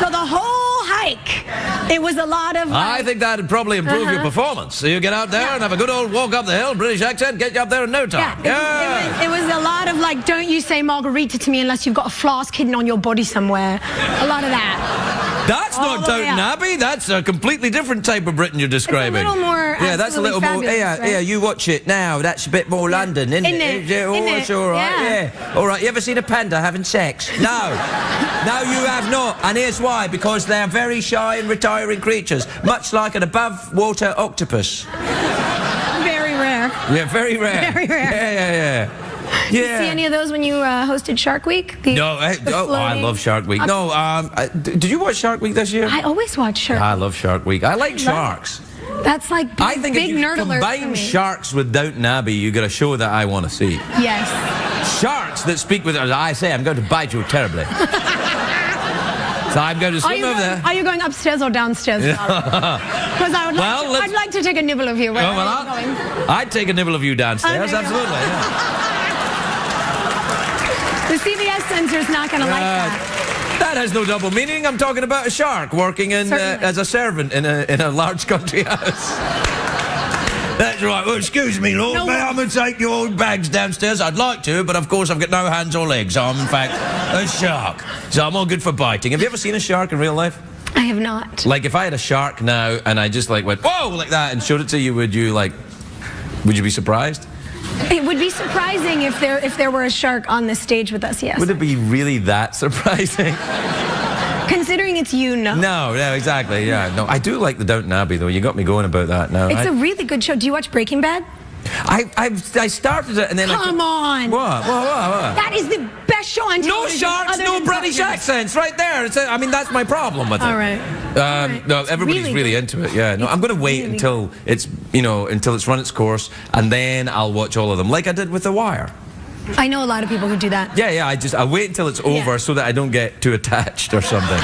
So the whole hike, it was a lot of I think that'd probably improve your performance. So you get out there and have a good old walk up the hill, British accent, get you up there in no time. It was a lot of like, "Don't you say margarita to me unless you've got a flask hidden on your body somewhere." A lot of that. That's not Downton Abbey. That's a completely different type of Britain you're describing. It's a little more. Yeah, that's a little more. Fabulous, Yeah, you watch it now. That's a bit more London, isn't it? It's all right. Yeah. All right. You ever seen a panda having sex? No. No, you have not. And here's why: because they're very shy and retiring creatures, much like an above-water octopus. Very rare. Yeah, very rare. Very rare. Yeah. Did you see any of those when you hosted Shark Week? I love Shark Week. No, did you watch Shark Week this year? I always watch Shark Week. I love Shark Week. I like sharks. That's like I think big if you nerd alert for combine me. sharks with Downton Abbey, you got a show that I want to see. Yes. Sharks that speak with, as I say, I'm going to bite you terribly. So I'm going to swim over there. Are you going upstairs or downstairs? Because I'd like to take a nibble of you. Where are you going? I'd take a nibble of you downstairs, absolutely. Yeah. The CBS censor's not going to like that. That has no double meaning. I'm talking about a shark working as a servant in a large country house. That's right. Well, excuse me, Lord. May I take your old bags downstairs? I'd like to, but of course I've got no hands or legs. I'm, in fact, a shark. So I'm all good for biting. Have you ever seen a shark in real life? I have not. Like, if I had a shark now and I just, like, went, whoa, like that, and showed it to you, would you be surprised? It would be surprising if there were a shark on this stage with us, yes. Would it be really that surprising? Considering it's you, no. No, exactly, yeah. No, I do like the Downton Abbey, though. You got me going about that now. It's a really good show. Do you watch Breaking Bad? I started it and then Come on. What? That is the best show on television. No sharks, no British accents, right there. I mean, that's my problem with it. All right. No, everybody's really into it. Yeah. No, I'm going to wait until it's run its course, and then I'll watch all of them, like I did with The Wire. I know a lot of people who do that. Yeah. I wait until it's over so that I don't get too attached or something.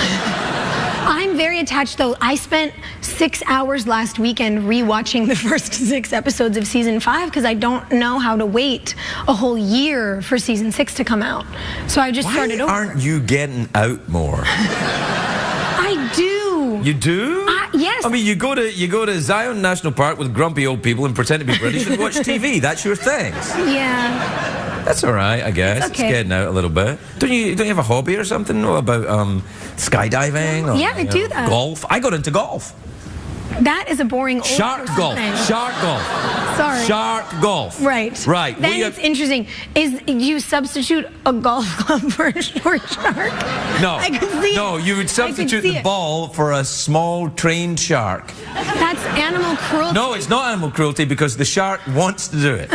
I'm very attached, though. I spent 6 hours last weekend rewatching the first 6 episodes of season 5 because I don't know how to wait a whole year for season 6 to come out. So I just started over. Why aren't you getting out more? I do. You do? Yes. I mean, you go to Zion National Park with grumpy old people and pretend to be British and watch TV. That's your thing. Yeah. That's all right, I guess. It's okay. It's getting out a little bit. Don't you have a hobby or something about skydiving? Or, yeah, I do that. Golf. I got into golf. That is a boring old Shark person golf. thing. Shark golf. Sorry. Shark golf. Right. Right. Then it's interesting. Is you substitute a golf club for a short shark? No. I could see No, it. you would I could substitute see the it. ball for a small trained shark. That's animal cruelty. No, it's not animal cruelty because the shark wants to do it.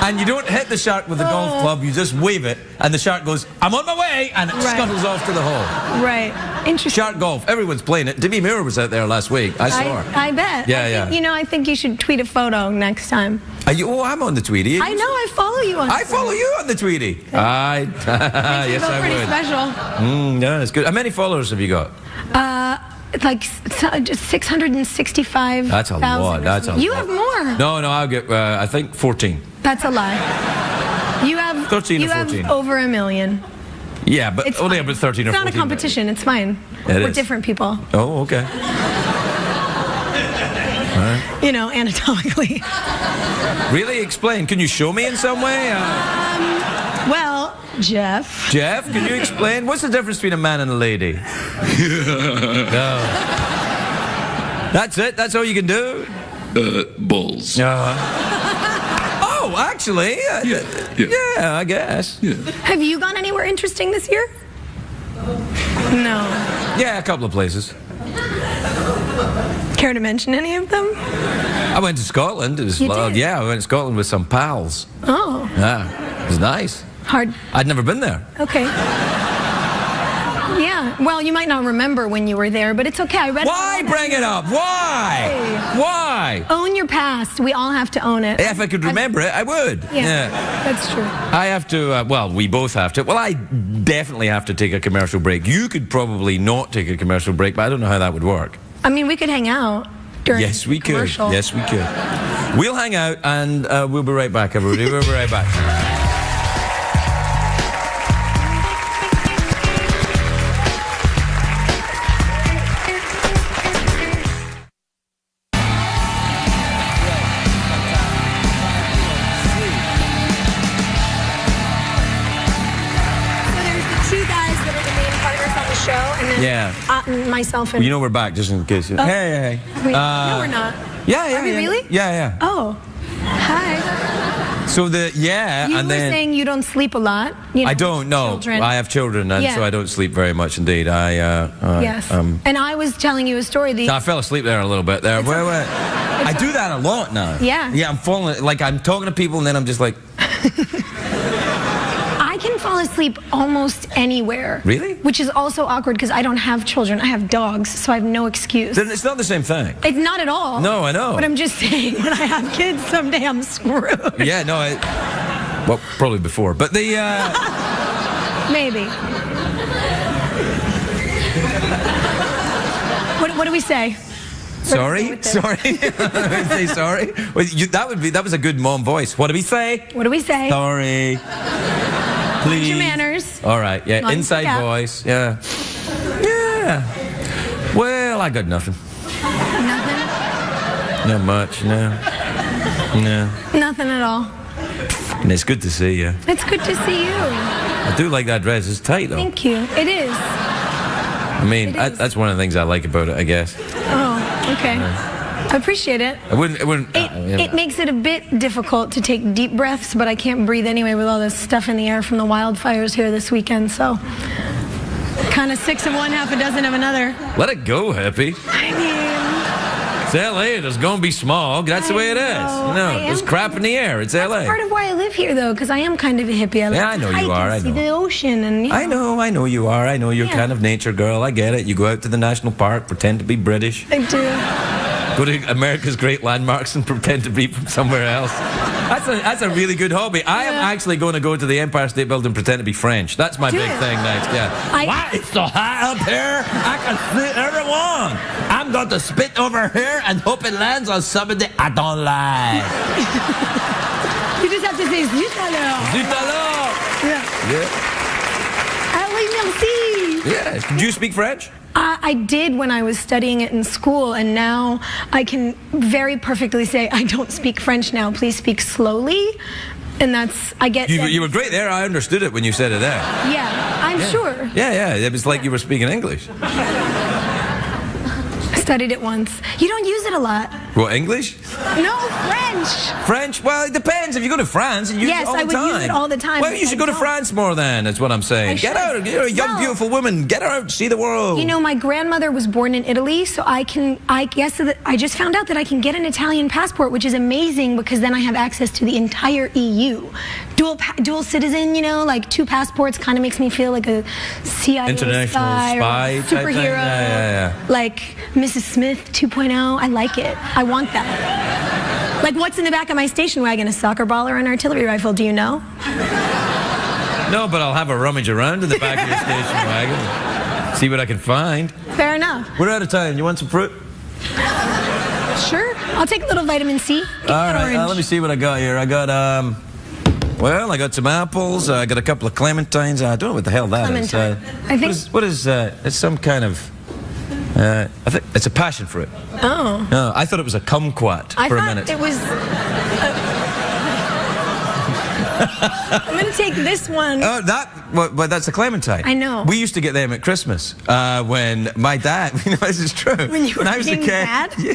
And you don't hit the shark with a golf club, you just wave it, and the shark goes, I'm on my way, and it scuttles off to the hole. Right. Interesting. Shark golf, everyone's playing it. Demi Moore was out there last week. I saw her. I bet. Yeah, I think you should tweet a photo next time. I'm on the Tweety. I know, I follow you on I follow you on the Tweety. Yes, I pretty would. special. Yeah, it's good. How many followers have you got? Like 665. That's a lot. That's a lot. You have more. No, I'll get, I think 14. That's a lie. You have 13 or you 14. have over 1 million. Yeah, but It's only fine. about 13 or 14. It's not a competition. It's fine. It We're is. different people. Oh, okay. You know, anatomically. Really? Explain. Can you show me in some way? Well, Jeff. Jeff, can you explain? What's the difference between a man and a lady? No. That's it? That's all you can do? Balls. Oh, actually? Yeah, I guess. Yeah. Have you gone anywhere interesting this year? No. Yeah, a couple of places. Care to mention any of them? I went to Scotland. It was, You did? Yeah, I went to Scotland with some pals. Oh. Yeah, it was nice. Hard. I'd never been there. Okay. Yeah. Well, you might not remember when you were there, but it's okay. I read. Why bring it up? Why? Why? Own your past. We all have to own it. If I could remember it, I would. Yeah. That's true. I have to, we both have to. Well, I definitely have to take a commercial break. You could probably not take a commercial break, but I don't know how that would work. I mean, we could hang out during Yes, we the could. commercial. Yes, we could. We'll hang out and we'll be right back, everybody. We'll be right back. Myself and You know we're back, just in case. Hey. no, we're not. Yeah. Are we really? Yeah. Oh, hi. So You and were then saying you don't sleep a lot. You know, I don't know. children. I have children, and so I don't sleep very much indeed. Yes. And I was telling you a story. I fell asleep there a little bit there. Wait. I do that a lot now. Yeah. Yeah, I'm falling. Like I'm talking to people, and then I'm just like. I can fall asleep almost anywhere. Really? Which is also awkward because I don't have children. I have dogs, so I have no excuse. Then it's not the same thing. It's not at all. No, I know. But I'm just saying, when I have kids, someday I'm screwed. Yeah, no. Well, probably before, but the. Maybe. What do we say? Sorry. Say sorry. Well, that was a good mom voice. What do we say? What do we say? Sorry. Please. Mind your manners. All right. Yeah. Not Inside forget. voice. Yeah. Well, I got nothing. Nothing? Not much. No. Nothing at all. And it's good to see you. It's good to see you. I do like that dress. It's tight though. Thank you. It is. I mean, It is. that's one of the things I like about it, I guess. Oh, okay. I appreciate it. It wouldn't. It makes it a bit difficult to take deep breaths, but I can't breathe anyway with all this stuff in the air from the wildfires here this weekend, so kind of 6 of one, half a dozen of another. Let it go, hippie. I mean, It's LA. There's going to be smog. That's the way it is. I There's am crap in the air. It's that's LA. part of why I live here, though, because I am kind of a hippie. I like Yeah, I know to you hike are, and I see know. the ocean, and I know you are. I know you're Yeah. kind of nature girl. I get it. You go out to the national park, pretend to be British. I do. Go to America's great landmarks and pretend to be from somewhere else. That's a really good hobby. I am actually going to go to the Empire State Building and pretend to be French. That's my Do big it. thing next. Yeah. Why it's so high up here? I can see everyone. I'm going to spit over here and hope it lands on somebody I don't like. You just have to say zut alors. Zut alors. Yeah. Ah oui, merci. Yeah. Do you speak French? I did when I was studying it in school, and now I can very perfectly say, I don't speak French now, please speak slowly. And that's, I get You were great there. I understood it when you said it there. Yeah, I'm sure. Yeah. It was like you were speaking English. Studied it once. You don't use it a lot. What, English? No, French. French? Well, it depends. If you go to France, you use it all the time. Yes, I would use it all the time. Well, you should go to France more then, is what I'm saying. Get out. You're a young, beautiful woman. Get out, see the world. You know, my grandmother was born in Italy, so I just found out that I can get an Italian passport, which is amazing because then I have access to the entire EU. Dual citizen, you know, like 2 passports kind of makes me feel like a CIA international spy type superhero. Yeah. Like Mrs. Smith 2.0. I like it. I want that. Like, what's in the back of my station wagon? A soccer ball or an artillery rifle? Do you know? No, but I'll have a rummage around in the back of your station wagon. See what I can find. Fair enough. We're out of time. You want some fruit? Sure. I'll take a little vitamin C. All right. Let me see what I got here. I got, well, I got some apples. I got a couple of clementines. I don't know what the hell that is. I think. What is it's some kind of. I think it's a passion fruit. Oh. No, I thought it was a kumquat for a minute. It was. I'm gonna take this one. Oh, but that's a clementine. I know. We used to get them at Christmas when my dad. You know, this is true. When I was a kid. Dad? Yeah.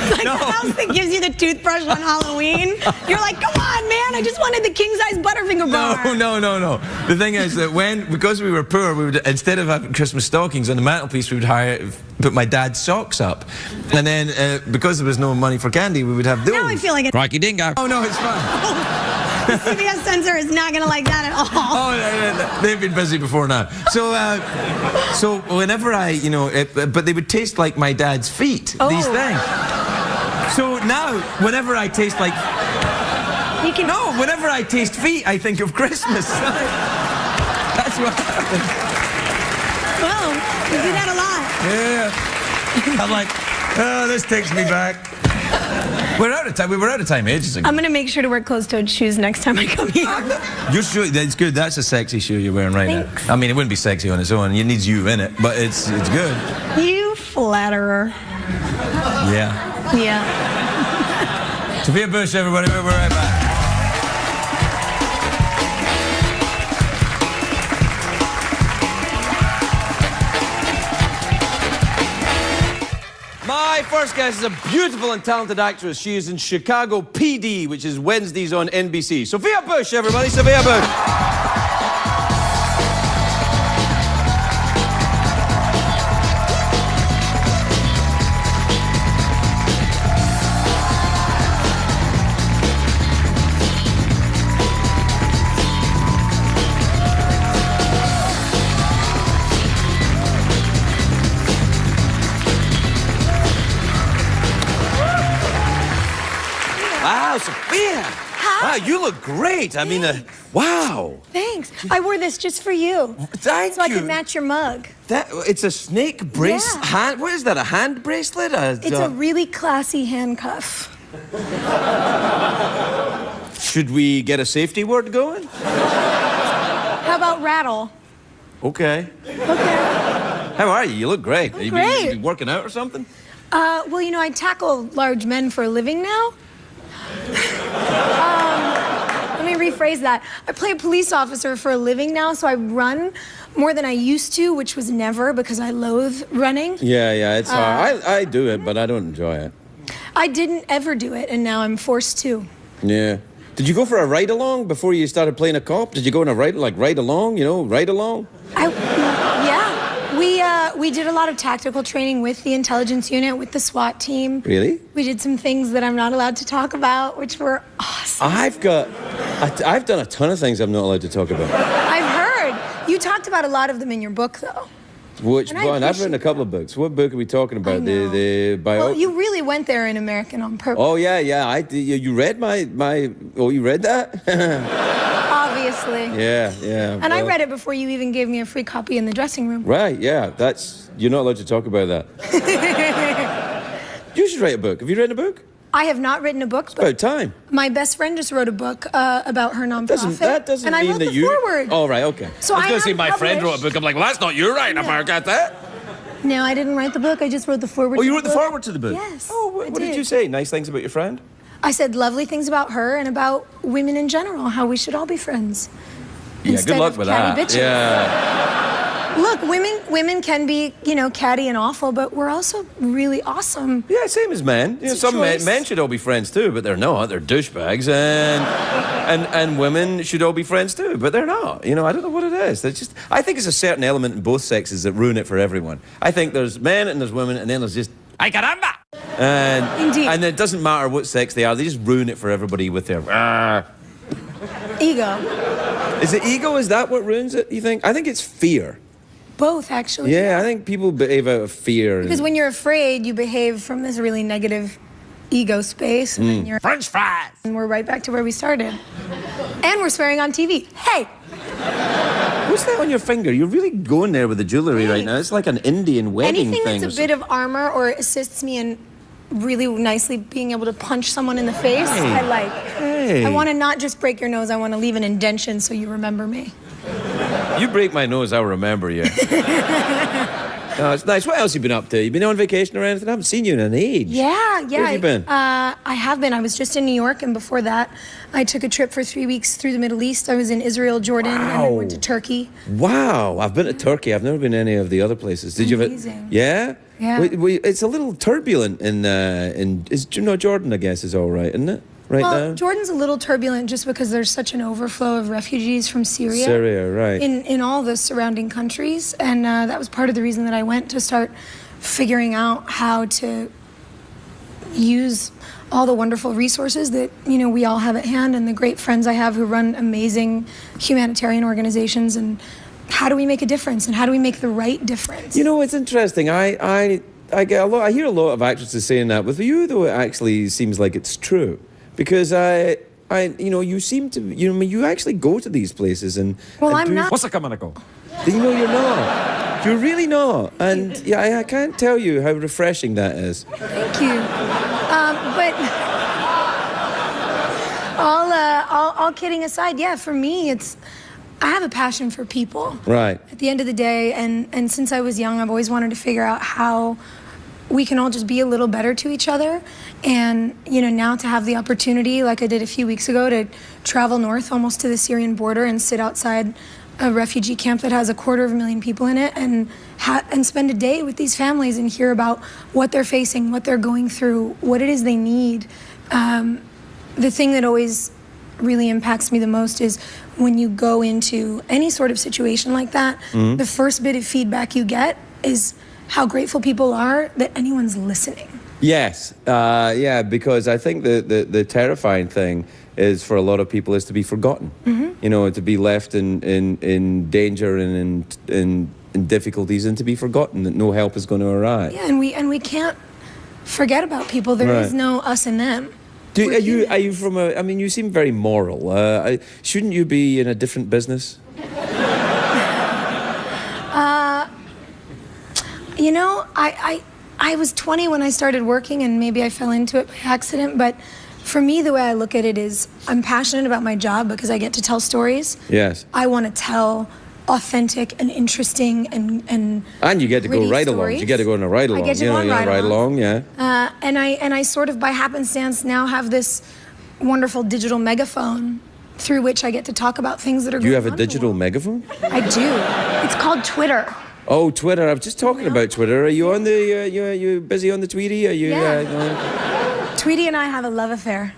Like the house that gives you the toothbrush on Halloween. You're like, come on, man! I just wanted the king size Butterfinger bar. No. The thing is that because we were poor, we would, instead of having Christmas stockings on the mantelpiece, we would put my dad's socks up, and then because there was no money for candy, we would have those. Now I feel like Crikey dingo. Oh no, it's fine. The CBS censor is not gonna like that at all. Oh, they've been busy before now. So whenever but they would taste like my dad's feet. Oh. These things. So now, whenever I taste like, whenever I taste feet, I think of Christmas. That's what happens. Well, you do that a lot. Yeah. I'm like, oh, this takes me back. We're out of time. We were out of time ages ago. I'm gonna make sure to wear closed-toed shoes next time I come here. Your shoe, that's good. That's a sexy shoe you're wearing right Thanks. now. I mean, it wouldn't be sexy on its own. It needs you in it, but it's good. You flatterer. Yeah. Yeah. Sophia Bush, everybody. We'll be right back. My first guest is a beautiful and talented actress. She is in Chicago PD, which is Wednesdays on NBC. Sophia Bush, everybody. Sophia Bush. Wow, Sophia. Hi. Wow, you look great. I mean, wow. Thanks. I wore this just for you. Thank so you. I could match your mug. It's a snake brace. Yeah. What is that? A hand bracelet? It's a really classy handcuff. Should we get a safety word going? How about rattle? Okay. Okay. How are you? You look great. I'm Are you great. working out or something? Well, you know, I tackle large men for a living now. Let me rephrase that. I play a police officer for a living now, so I run more than I used to, which was never because I loathe running. Yeah, it's hard. I do it, but I don't enjoy it. I didn't ever do it, and now I'm forced to. Yeah. Did you go for a ride-along before you started playing a cop? Did you go on a ride-along, ride-along? We did a lot of tactical training with the intelligence unit, with the SWAT team. Really? We did some things that I'm not allowed to talk about, which were awesome. I've done a ton of things I'm not allowed to talk about. I've heard. You talked about a lot of them in your book, though. Which one? I've written a couple of books. What book are we talking about? I know. The bio. Well, you really went there in American on purpose. Oh yeah. I did. You read my. Oh, you read that? Obviously. Yeah. And I read it before you even gave me a free copy in the dressing room. Right. Yeah. You're not allowed to talk about that. You should write a book. Have you written a book? I have not written a book. It's about time. My best friend just wrote a book about her nonprofit. That doesn't and mean I wrote that the foreword. Oh, right. Okay. So I was going to say am my friend wrote a book. I'm like, well, that's not you writing a book, got that? No, I didn't write the book. I just wrote the foreword. Oh, you wrote the foreword to the book? Yes. Oh, what did you say? Nice things about your friend? I said lovely things about her and about women in general, how we should all be friends. Yeah, Instead good luck of with catty that. bitches. Yeah. Look, women can be, catty and awful, but we're also really awesome. Yeah, same as men. Some men should all be friends too, but they're not. They're douchebags, and women should all be friends too, but they're not. I don't know what it is. I think it's a certain element in both sexes that ruin it for everyone. I think there's men and there's women, and then there's just ay caramba. Indeed. And it doesn't matter what sex they are. They just ruin it for everybody with their ego. Is it ego? Is that what ruins it? You think? I think it's fear. Both, actually. Yeah, I think people behave out of fear. Because when you're afraid, you behave from this really negative ego space. And then you're French fries. And we're right back to where we started. And we're swearing on TV. Hey! What's that on your finger? You're really going there with the jewelry right now. It's like an Indian wedding thing. Anything that's a bit of armor or assists me in really nicely being able to punch someone in the face, I like. Hey. I want to not just break your nose, I want to leave an indentation so you remember me. You break my nose, I'll remember you. No, it's nice. What else have you been up to? You been on vacation or anything? I haven't seen you in an age. Yeah. Where have you been? I have been. I was just in New York, and before that, I took a trip for 3 weeks through the Middle East. I was in Israel, Jordan, and then went to Turkey. Wow. I've been to Turkey. I've never been to any of the other places. Did Amazing. you? Yeah? Yeah. It's a little turbulent Jordan, I guess, is all right, isn't it? Right now? Jordan's a little turbulent just because there's such an overflow of refugees from Syria. Syria, right. In all the surrounding countries. And that was part of the reason that I went, to start figuring out how to use all the wonderful resources that, we all have at hand, and the great friends I have who run amazing humanitarian organizations, and how do we make a difference, and how do we make the right difference? It's interesting. I get a lot. I hear a lot of actresses saying that. With you, though, it actually seems like it's true. Because you seem to, you actually go to these places and. Well, I'm not. What's a camaraco? You're not. You're really not. And yeah, I can't tell you how refreshing that is. Thank you. But all kidding aside, yeah, for me, I have a passion for people. Right. At the end of the day, and since I was young, I've always wanted to figure out how we can all just be a little better to each other. And, now to have the opportunity, like I did a few weeks ago, to travel north almost to the Syrian border and sit outside a refugee camp that has 250,000 people in it, and spend a day with these families and hear about what they're facing, what they're going through, what it is they need. The thing that always really impacts me the most is when you go into any sort of situation like that, the first bit of feedback you get is how grateful people are that anyone's listening. Yes, yeah, because I think the terrifying thing is for a lot of people is to be forgotten. To be left in danger and in difficulties, and to be forgotten, that no help is going to arrive. Yeah, and we can't forget about people. There is no us and them. Are you from a? I mean, you seem very moral. Shouldn't you be in a different business? I was 20 when I started working, and maybe I fell into it by accident, but for me, the way I look at it is I'm passionate about my job because I get to tell stories. Yes. I want to tell authentic and interesting and you get to go ride-alongs. You get to go on a ride-along. I get to go on a ride-along, yeah. And I sort of by happenstance now have this wonderful digital megaphone through which I get to talk about things that are going on. You have a digital megaphone? I do. It's called Twitter. Oh, Twitter. I was just talking about Twitter. Are you on the, you busy on the Tweety? Are you, Tweety and I have a love affair.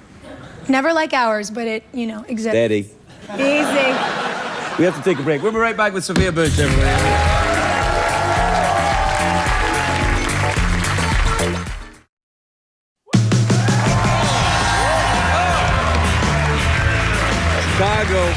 Never like ours, but it, exists. Steady. Easy. We have to take a break. We'll be right back with Sophia Bush, everybody. Chicago.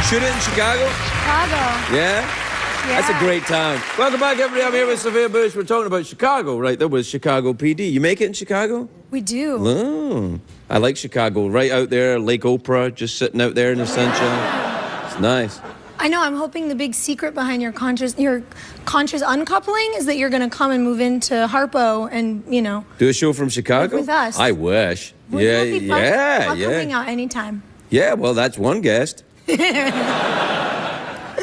Shoot it in Chicago? Chicago. Yeah? That's a great town. Welcome back, everybody. I'm here with Sophia Bush. We're talking about Chicago, right? That was Chicago PD. You make it in Chicago? We do. Oh, I like Chicago. Right out there, Lake Oprah, just sitting out there in the sunshine. It's nice. I know. I'm hoping the big secret behind your conscious uncoupling is that you're going to come and move into Harpo and, do a show from Chicago? With us. I wish. Wouldn't that be fun? I'll come yeah. hang out anytime. Yeah, well, that's one guest.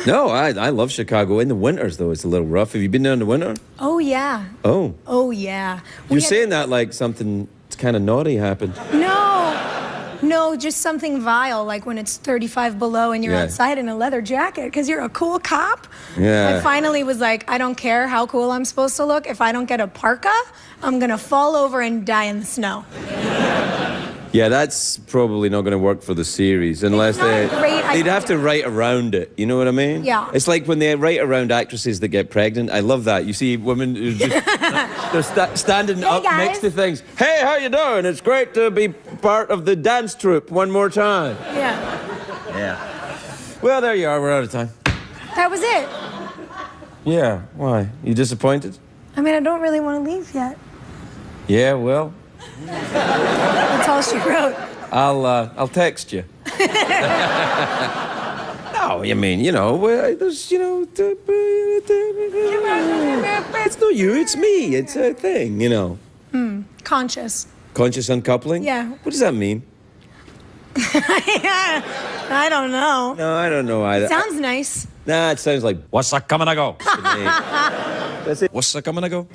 No, I love Chicago. In the winters, though, it's a little rough. Have you been there in the winter? Oh, yeah. Oh. Yeah. You're saying that like something kind of naughty happened. No, No, just something vile, like when it's 35 below and you're outside in a leather jacket because you're a cool cop. Yeah. I finally was like, I don't care how cool I'm supposed to look. If I don't get a parka, I'm going to fall over and die in the snow. Yeah, that's probably not going to work for the series unless they'd have to write around it. You know what I mean? Yeah. It's like when they write around actresses that get pregnant. I love that. You see women who just they're standing up guys. next to things. Hey, how you doing? It's great to be part of the dance troupe one more time. Yeah. Yeah. Well, there you are. We're out of time. That was it. Yeah. Why? You disappointed? I mean, I don't really want to leave yet. Yeah. Well, That's all she wrote. I'll text you. No, I mean, you know, there's, you know, it's not you, it's me. It's a thing, you know. Conscious. Conscious uncoupling? Yeah. What does that mean? I don't know. No, I don't know either. Sounds nice. Nah, it sounds like, what's that coming to go? That's it. What's that coming to go?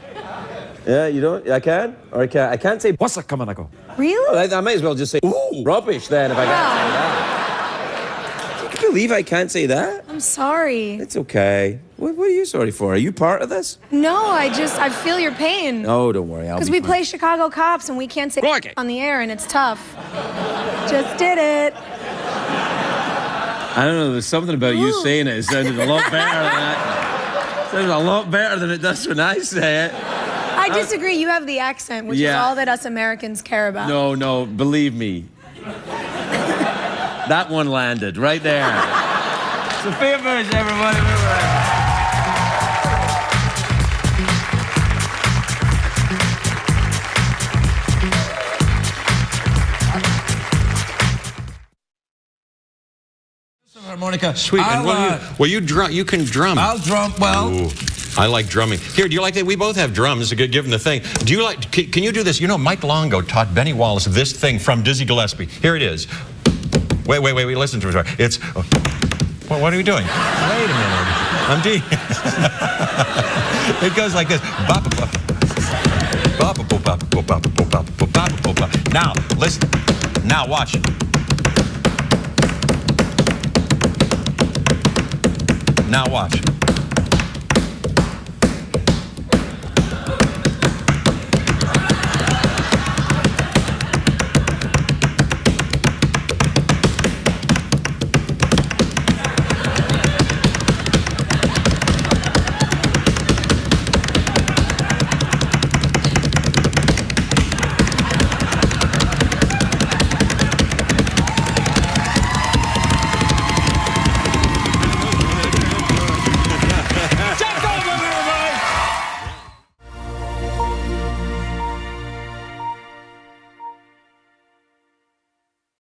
Yeah, you don't? I can? Or I can't? I can't say, What's that coming to go? Really? well, I might as well just say, ooh, rubbish then if I can't say that. Can you believe I can't say that? I'm sorry. It's okay. What are you sorry for? Are you part of this? No, I feel your pain. Oh, don't worry. Because we play Chicago cops and we can't say Like it. on the air and it's tough. Just did it. I don't know, there's something about you saying it. It sounded a lot better than that. It sounded a lot better than it does when I say it. I disagree. You have the accent, which is all that us Americans care about. No, believe me. That one landed right there. Sophia Bush, everybody. Harmonica. Sweet. And you can drum. I'll drum. Well, Ooh, I like drumming. Here, do you like that? We both have drums. Given the thing. Do you like? Can you do this? You know, Mike Longo taught Benny Wallace this thing from Dizzy Gillespie. Here it is. Wait. Listen to it. It's. Well, what are we doing? Wait a minute. I'm D. It goes like this. Now, listen. Now, watch. Now watch.